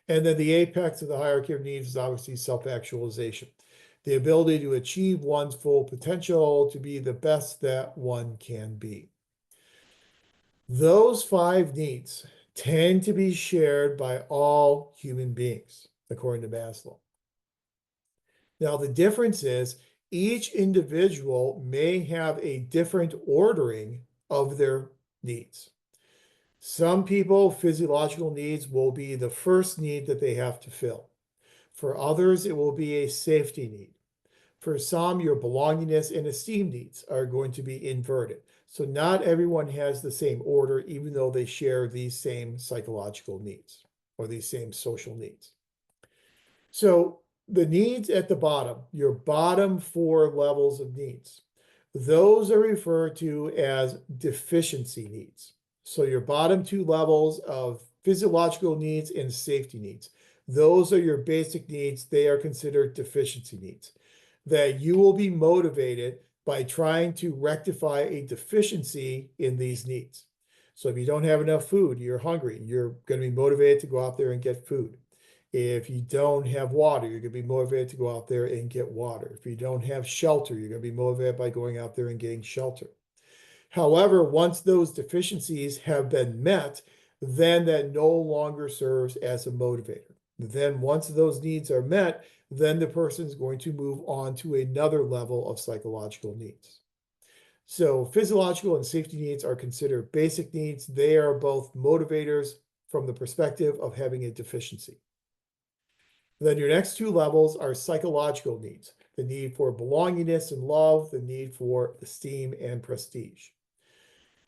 And then the apex of the hierarchy of needs is obviously self-actualization, the ability to achieve one's full potential, to be the best that one can be. Those 5 needs tend to be shared by all human beings, according to Maslow. Now, the difference is each individual may have a different ordering of their needs. Some people, physiological needs will be the first need that they have to fill. For others, it will be a safety need. For some, your belongingness and esteem needs are going to be inverted. So not everyone has the same order, even though they share these same psychological needs or these same social needs. So the needs at the bottom, your bottom four levels of needs, those are referred to as deficiency needs. So your bottom two levels of physiological needs and safety needs, those are your basic needs. They are considered deficiency needs. That you will be motivated by trying to rectify a deficiency in these needs. So if you don't have enough food, you're hungry, you're going to be motivated to go out there and get food. If you don't have water, you're going to be motivated to go out there and get water. If you don't have shelter, you're going to be motivated by going out there and getting shelter. However, once those deficiencies have been met, then that no longer serves as a motivator. Then once those needs are met, then the person is going to move on to another level of psychological needs. So physiological and safety needs are considered basic needs. They are both motivators from the perspective of having a deficiency. Then your next two levels are psychological needs, the need for belongingness and love, the need for esteem and prestige.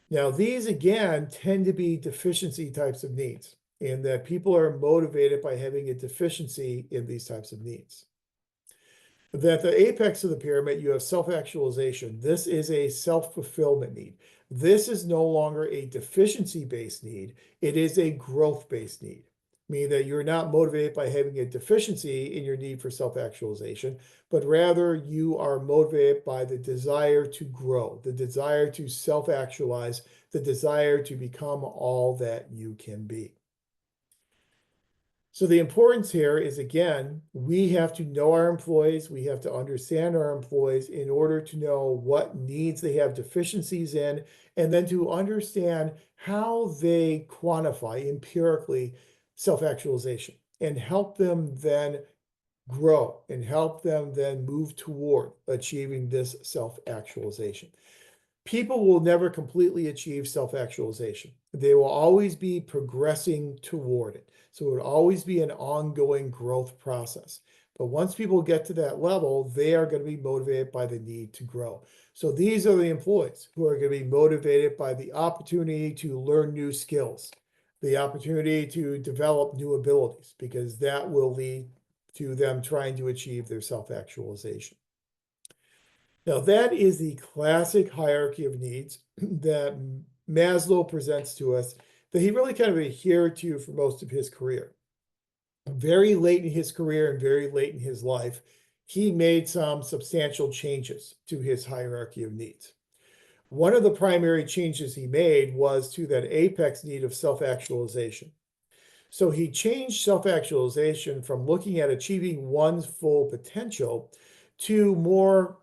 Now, these again tend to be deficiency types of needs, in that people are motivated by having a deficiency in these types of needs. That the apex of the pyramid, you have self-actualization. This is a self-fulfillment need. This is no longer a deficiency-based need. It is a growth-based need, meaning that you're not motivated by having a deficiency in your need for self-actualization, but rather you are motivated by the desire to grow, the desire to self-actualize, the desire to become all that you can be. So the importance here is, again, we have to know our employees. We have to understand our employees in order to know what needs they have deficiencies in, and then to understand how they quantify empirically self-actualization and help them then grow and help them then move toward achieving this self-actualization. People will never completely achieve self-actualization. They will always be progressing toward it. So it would always be an ongoing growth process. But once people get to that level, they are going to be motivated by the need to grow. So these are the employees who are going to be motivated by the opportunity to learn new skills, the opportunity to develop new abilities, because that will lead to them trying to achieve their self-actualization. Now, that is the classic hierarchy of needs that Maslow presents to us, that he really kind of adhered to for most of his career. Very late in his career and very late in his life, he made some substantial changes to his hierarchy of needs. One of the primary changes he made was to that apex need of self-actualization. So he changed self-actualization from looking at achieving one's full potential to more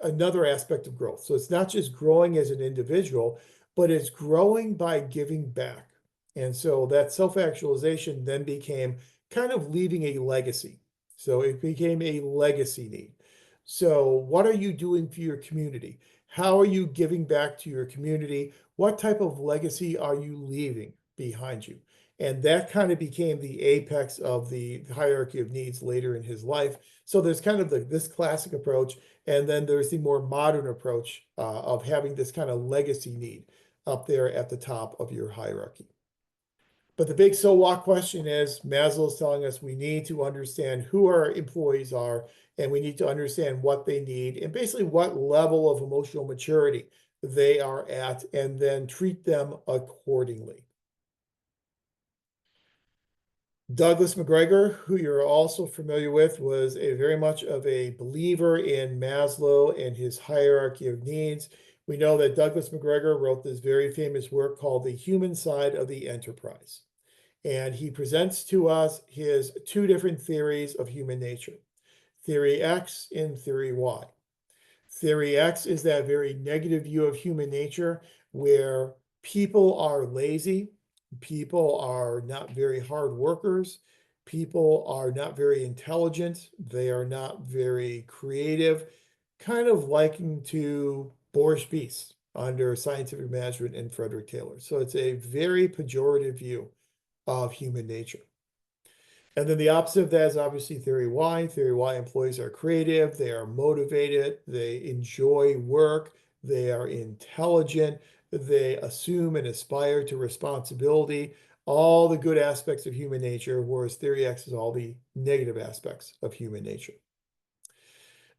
another aspect of growth. So it's not just growing as an individual, but it's growing by giving back. And so that self-actualization then became kind of leaving a legacy. So it became a legacy need. So what are you doing for your community? How are you giving back to your community? What type of legacy are you leaving behind you? And that kind of became the apex of the hierarchy of needs later in his life. So there's kind of this classic approach, and then there's the more modern approach of having this kind of legacy need up there at the top of your hierarchy. But the big so what question is, Maslow is telling us we need to understand who our employees are, and we need to understand what they need and basically what level of emotional maturity they are at, and then treat them accordingly. Douglas McGregor, who you're also familiar with, was a very much of a believer in Maslow and his hierarchy of needs. We know that Douglas McGregor wrote this very famous work called The Human Side of the Enterprise. And he presents to us his two different theories of human nature, Theory X and Theory Y. Theory X is that very negative view of human nature where people are lazy, people are not very hard workers, people are not very intelligent, they are not very creative, kind of liking to borscht beasts. under scientific management and Frederick Taylor. So it's a very pejorative view of human nature. And then the opposite of that is obviously theory Y. Theory Y employees are creative, they are motivated, they enjoy work, they are intelligent, they assume and aspire to responsibility, all the good aspects of human nature, whereas theory X is all the negative aspects of human nature.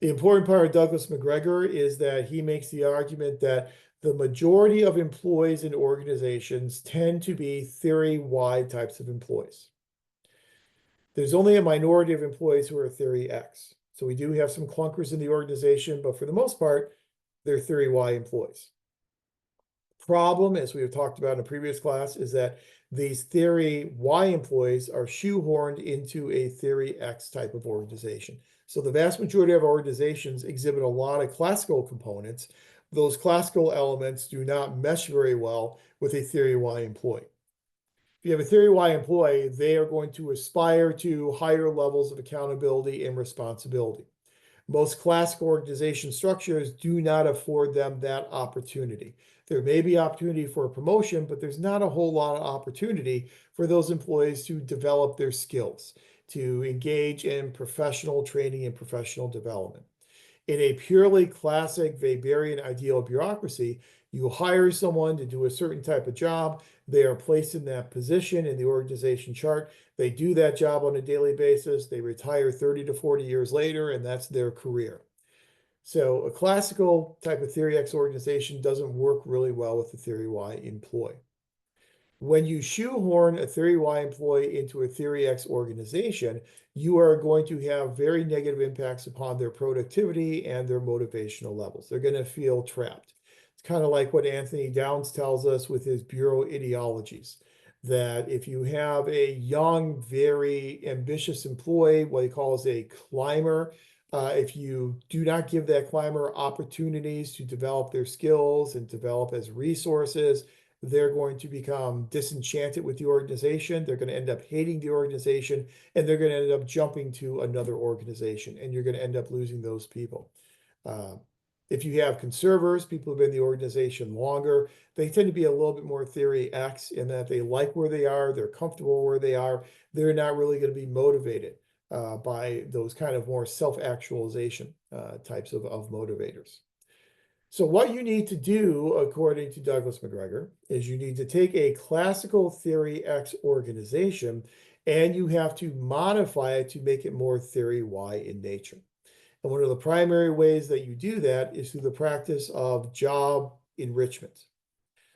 The important part of Douglas McGregor is that he makes the argument that the majority of employees in organizations tend to be theory Y types of employees. There's only a minority of employees who are theory X. So we do have some clunkers in the organization, but for the most part, they're theory Y employees. Problem, as we have talked about in a previous class, is that these theory Y employees are shoehorned into a theory X type of organization. So the vast majority of organizations exhibit a lot of classical components. Those classical elements do not mesh very well with a theory Y employee. If you have a theory Y employee, they are going to aspire to higher levels of accountability and responsibility. Most classical organization structures do not afford them that opportunity. There may be opportunity for a promotion, but there's not a whole lot of opportunity for those employees to develop their skills, to engage in professional training and professional development. In a purely classic Weberian ideal bureaucracy, you hire someone to do a certain type of job. They are placed in that position in the organization chart. They do that job on a daily basis. They retire 30 to 40 years later, and that's their career. So a classical type of theory X organization doesn't work really well with the theory Y employee. When you shoehorn a theory Y employee into a theory X organization, you are going to have very negative impacts upon their productivity and their motivational levels. They're going to feel trapped. It's kind of like what Anthony Downs tells us with his bureau ideologies, that if you have a young, very ambitious employee, what he calls a climber, if you do not give that climber opportunities to develop their skills and develop as resources, they're going to become disenchanted with the organization. They're going to end up hating the organization, and they're going to end up jumping to another organization, and you're going to end up losing those people. If you have conservers, people who've been in the organization longer, they tend to be a little bit more theory X in that they like where they are, they're comfortable where they are, they're not really going to be motivated by those kind of more self-actualization types of motivators. So what you need to do, according to Douglas McGregor, is you need to take a classical theory X organization and you have to modify it to make it more theory Y in nature. And one of the primary ways that you do that is through the practice of job enrichment.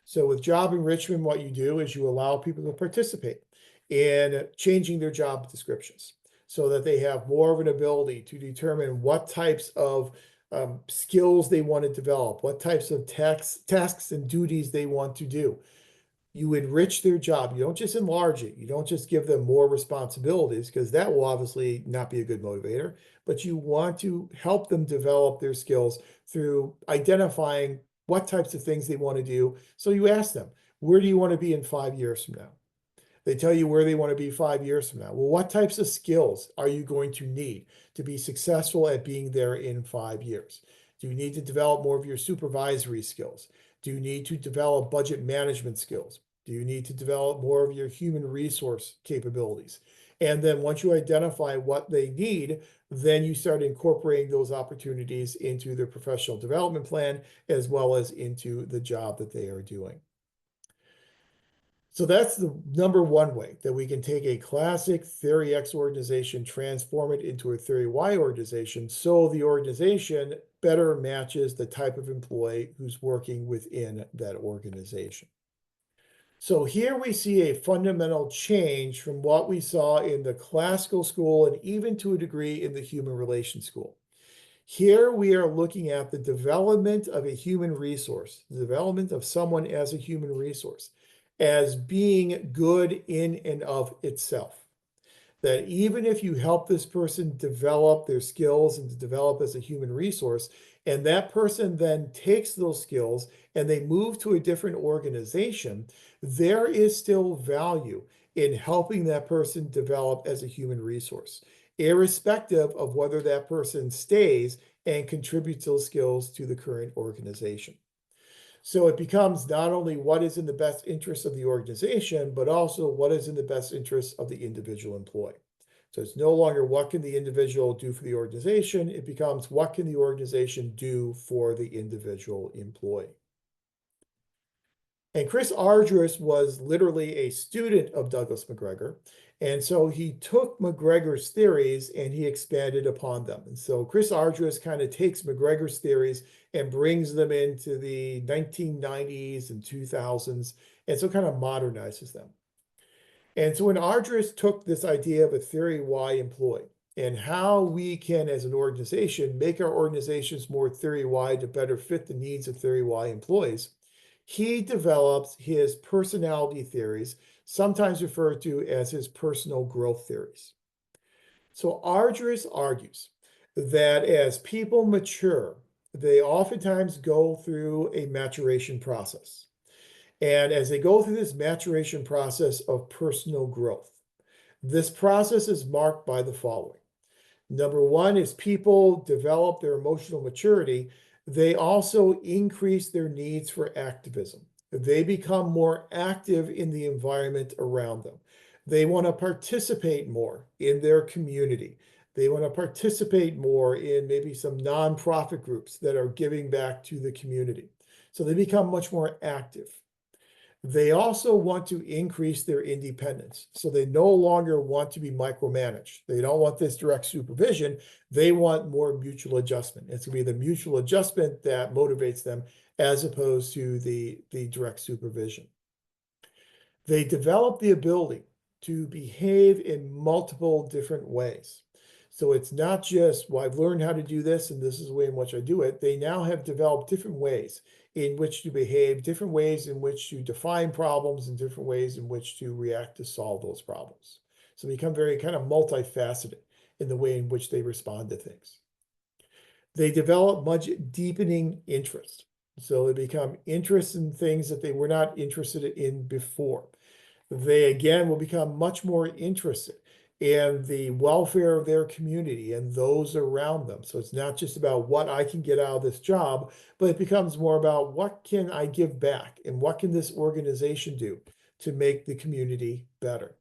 So with job enrichment, what you do is you allow people to participate in changing their job descriptions so that they have more of an ability to determine what types of skills they want to develop, what types of tasks and duties they want to do. You enrich their job. You don't just enlarge it. You don't just give them more responsibilities, because that will obviously not be a good motivator, but you want to help them develop their skills through identifying what types of things they want to do. So you ask them, where do you want to be in 5 years from now? They tell you where they want to be 5 years from now. Well, what types of skills are you going to need to be successful at being there in 5 years? Do you need to develop more of your supervisory skills? Do you need to develop budget management skills? Do you need to develop more of your human resource capabilities? And then once you identify what they need, then you start incorporating those opportunities into their professional development plan, as well as into the job that they are doing. So that's the number one way that we can take a classic Theory X organization, transform it into a Theory Y organization, so the organization better matches the type of employee who's working within that organization. So here we see a fundamental change from what we saw in the classical school and even to a degree in the human relations school. Here we are looking at the development of a human resource, the development of someone as a human resource, as being good in and of itself. That even if you help this person develop their skills and to develop as a human resource, and that person then takes those skills and they move to a different organization, there is still value in helping that person develop as a human resource, irrespective of whether that person stays and contributes those skills to the current organization. So it becomes not only what is in the best interest of the organization, but also what is in the best interest of the individual employee. So it's no longer what can the individual do for the organization, it becomes what can the organization do for the individual employee. And Chris Argyris was literally a student of Douglas McGregor. And so he took McGregor's theories and he expanded upon them. And so Chris Argyris kind of takes McGregor's theories and brings them into the 1990s and 2000s, and so kind of modernizes them. And so when Argyris took this idea of a theory Y employee and how we can, as an organization, make our organizations more theory Y to better fit the needs of theory Y employees, he develops his personality theories, sometimes referred to as his personal growth theories. So Argyris argues that as people mature, they oftentimes go through a maturation process. And as they go through this maturation process of personal growth, this process is marked by the following. Number one is people develop their emotional maturity. They also increase their needs for activism. They become more active in the environment around them. They want to participate more in their community. They want to participate more in maybe some nonprofit groups that are giving back to the community. So they become much more active. They also want to increase their independence. So they no longer want to be micromanaged. They don't want this direct supervision. They want more mutual adjustment. It's going to be the mutual adjustment that motivates them as opposed to the direct supervision. They develop the ability to behave in multiple different ways. So it's not just, well, I've learned how to do this and this is the way in which I do it. They now have developed different ways in which to behave, different ways in which to define problems, and different ways in which to react to solve those problems. So they become very kind of multifaceted in the way in which they respond to things. They develop much deepening interest. So they become interested in things that they were not interested in before. They again will become much more interested in the welfare of their community and those around them. So it's not just about what I can get out of this job, but it becomes more about what can I give back and what can this organization do to make the community better.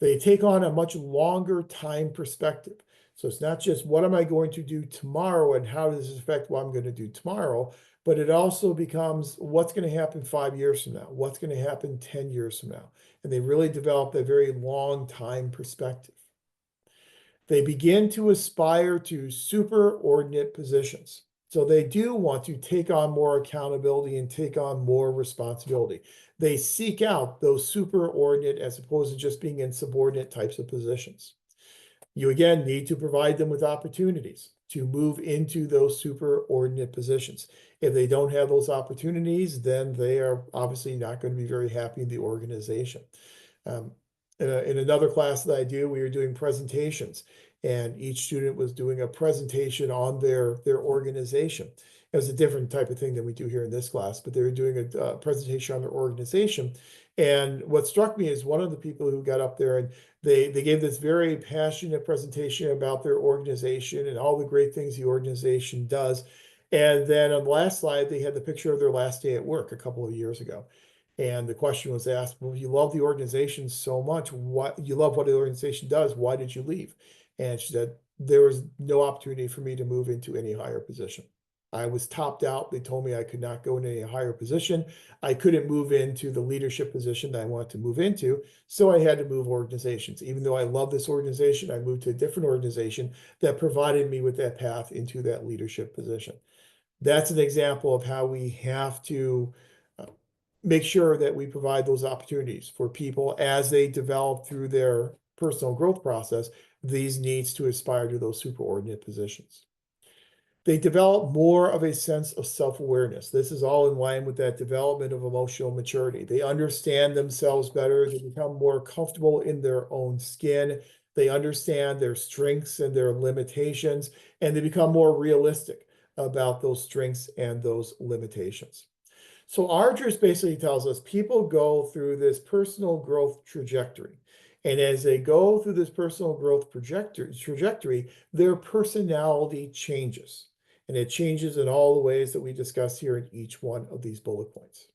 They take on a much longer time perspective. So it's not just what am I going to do tomorrow and how does this affect what I'm going to do tomorrow, but it also becomes what's going to happen 5 years from now, what's going to happen 10 years from now. And they really develop a very long time perspective. They begin to aspire to superordinate positions. So they do want to take on more accountability and take on more responsibility. They seek out those superordinate as opposed to just being in subordinate types of positions. You again need to provide them with opportunities to move into those superordinate positions. If they don't have those opportunities, then they are obviously not going to be very happy in the organization. In another class that I do, we were doing presentations, and each student was doing a presentation on their organization. It was a different type of thing than we do here in this class, but they were doing a presentation on their organization. And what struck me is one of the people who got up there and they gave this very passionate presentation about their organization and all the great things the organization does. And then on the last slide, they had the picture of their last day at work a couple of years ago. And the question was asked, well, you love the organization so much, what you love what the organization does, why did you leave? And she said, there was no opportunity for me to move into any higher position. I was topped out. They told me I could not go into any higher position. I couldn't move into the leadership position that I wanted to move into. So I had to move organizations. Even though I love this organization, I moved to a different organization that provided me with that path into that leadership position. That's an example of how we have to make sure that we provide those opportunities for people as they develop through their personal growth process, these needs to aspire to those superordinate positions. They develop more of a sense of self-awareness. This is all in line with that development of emotional maturity. They understand themselves better. They become more comfortable in their own skin. They understand their strengths and their limitations, and they become more realistic about those strengths and those limitations. So Argyris basically tells us people go through this personal growth trajectory. And as they go through this personal growth trajectory, their personality changes. And it changes in all the ways that we discuss here in each one of these bullet points.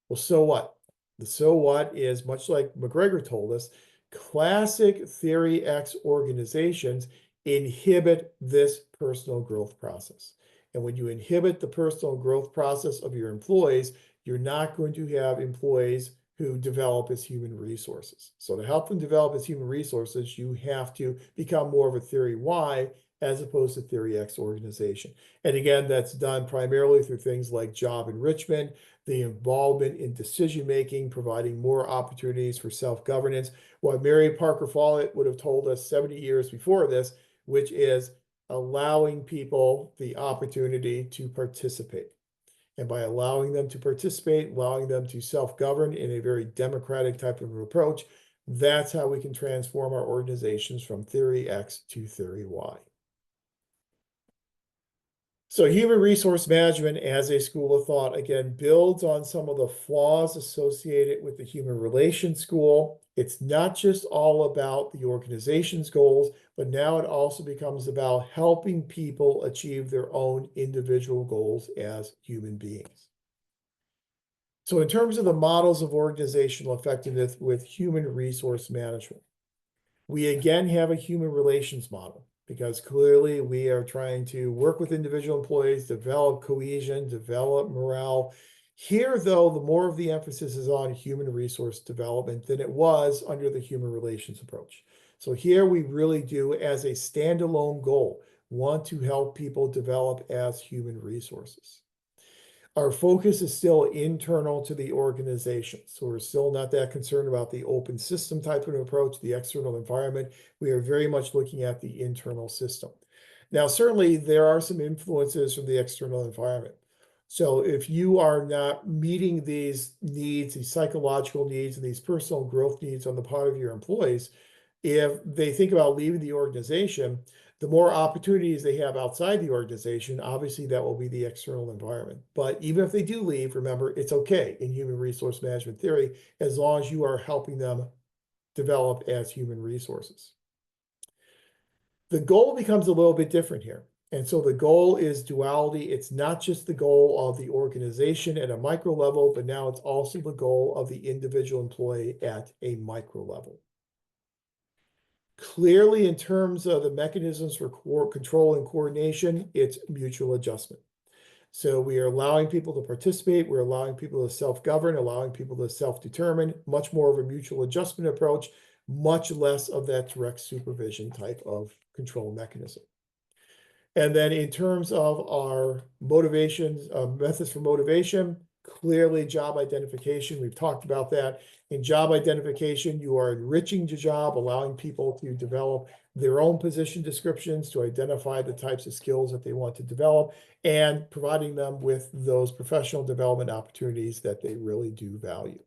Well, so what? The so what is much like McGregor told us, classic Theory X organizations inhibit this personal growth process. And when you inhibit the personal growth process of your employees, you're not going to have employees who develop as human resources. So to help them develop as human resources, you have to become more of a Theory Y as opposed to Theory X organization. And again, that's done primarily through things like job enrichment, the involvement in decision-making, providing more opportunities for self-governance. What Mary Parker Follett would have told us 70 years before this, which is allowing people the opportunity to participate. And by allowing them to participate, allowing them to self-govern in a very democratic type of approach, that's how we can transform our organizations from Theory X to Theory Y. So human resource management as a school of thought, again, builds on some of the flaws associated with the human relations school. It's not just all about the organization's goals, but now it also becomes about helping people achieve their own individual goals as human beings. So in terms of the models of organizational effectiveness with human resource management, we again have a human relations model, because clearly we are trying to work with individual employees, develop cohesion, develop morale. Here, though, the more of the emphasis is on human resource development than it was under the human relations approach. So here we really do, as a standalone goal, want to help people develop as human resources. Our focus is still internal to the organization. So we're still not that concerned about the open system type of approach, the external environment. We are very much looking at the internal system. Now, certainly there are some influences from the external environment. So if you are not meeting these needs, these psychological needs, and these personal growth needs on the part of your employees, if they think about leaving the organization, the more opportunities they have outside the organization, obviously that will be the external environment. But even if they do leave, remember, it's okay in human resource management theory, as long as you are helping them develop as human resources. The goal becomes a little bit different here. And so the goal is duality. It's not just the goal of the organization at a micro level, but now it's also the goal of the individual employee at a micro level. Clearly, in terms of the mechanisms for control and coordination, it's mutual adjustment. So we are allowing people to participate, we're allowing people to self-govern, allowing people to self-determine, much more of a mutual adjustment approach, much less of that direct supervision type of control mechanism. And then in terms of our motivations, methods for motivation, clearly job identification, we've talked about that. In job identification, you are enriching the job, allowing people to develop their own position descriptions, to identify the types of skills that they want to develop, and providing them with those professional development opportunities that they really do value.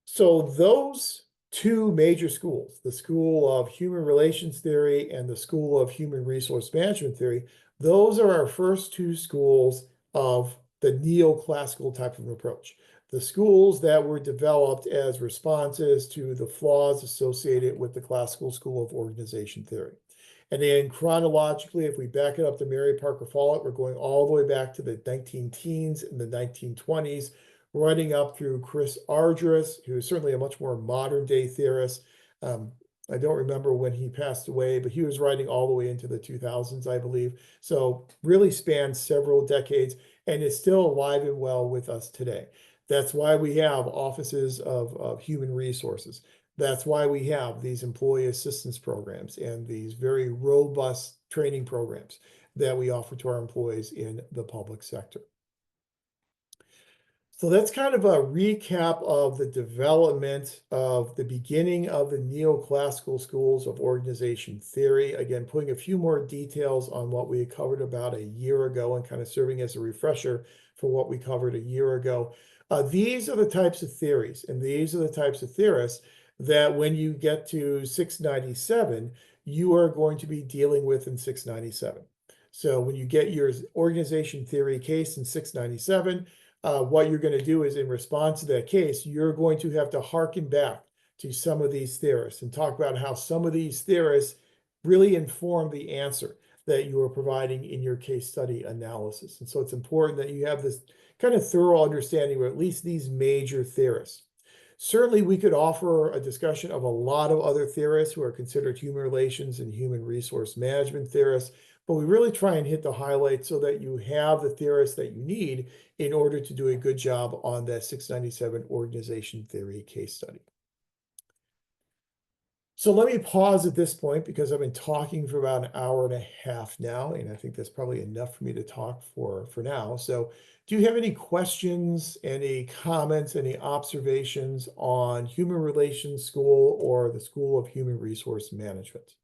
So those two major schools, the School of Human Relations Theory and the School of Human Resource Management Theory, those are our first two schools of the neoclassical type of approach. The schools that were developed as responses to the flaws associated with the classical school of organization theory. And then chronologically, if we back it up to Mary Parker Follett, we're going all the way back to the 19-teens and the 1920s, running up through Chris Argyris, who is certainly a much more modern day theorist. I don't remember when he passed away, but he was writing all the way into the 2000s, I believe. So really spans several decades and is still alive and well with us today. That's why we have offices of human resources. That's why we have these employee assistance programs and these very robust training programs that we offer to our employees in the public sector. So that's kind of a recap of the development of the beginning of the neoclassical schools of organization theory. Again, putting a few more details on what we covered about a year ago and kind of serving as a refresher for what we covered a year ago. These are the types of theories, and these are the types of theorists that when you get to 697, you are going to be dealing with in 697. So when you get your organization theory case in 697, what you're going to do is in response to that case, you're going to have to hearken back to some of these theorists and talk about how some of these theorists really inform the answer that you are providing in your case study analysis. And so it's important that you have this kind of thorough understanding of at least these major theorists. Certainly, we could offer a discussion of a lot of other theorists who are considered human relations and human resource management theorists, but we really try and hit the highlights so that you have the theorists that you need in order to do a good job on that 697 organization theory case study. So let me pause at this point because I've been talking for about an hour and a half now, and I think that's probably enough for me to talk for now. So do you have any questions, any comments, any observations on Human Relations School or the School of Human Resource Management?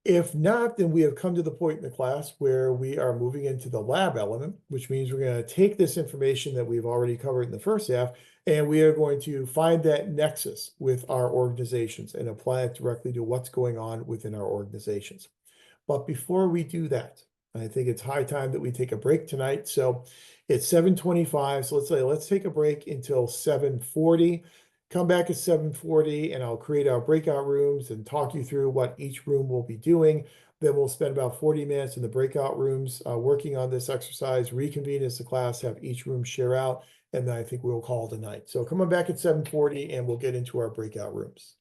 If not, then we have come to the point in the class where we are moving into the lab element, which means we're going to take this information that we've already covered in the first half, and we are going to find that nexus with our organizations and apply it directly to what's going on within our organizations. But before we do that, I think it's high time that we take a break tonight. So it's 7:25. So let's take a break until 7:40. Come back at 7:40 and I'll create our breakout rooms and talk you through what each room will be doing. Then we'll spend about 40 minutes in the breakout rooms working on this exercise, reconvene as the class, have each room share out, and then I think we'll call it a night. So come on back at 7:40 and we'll get into our breakout rooms.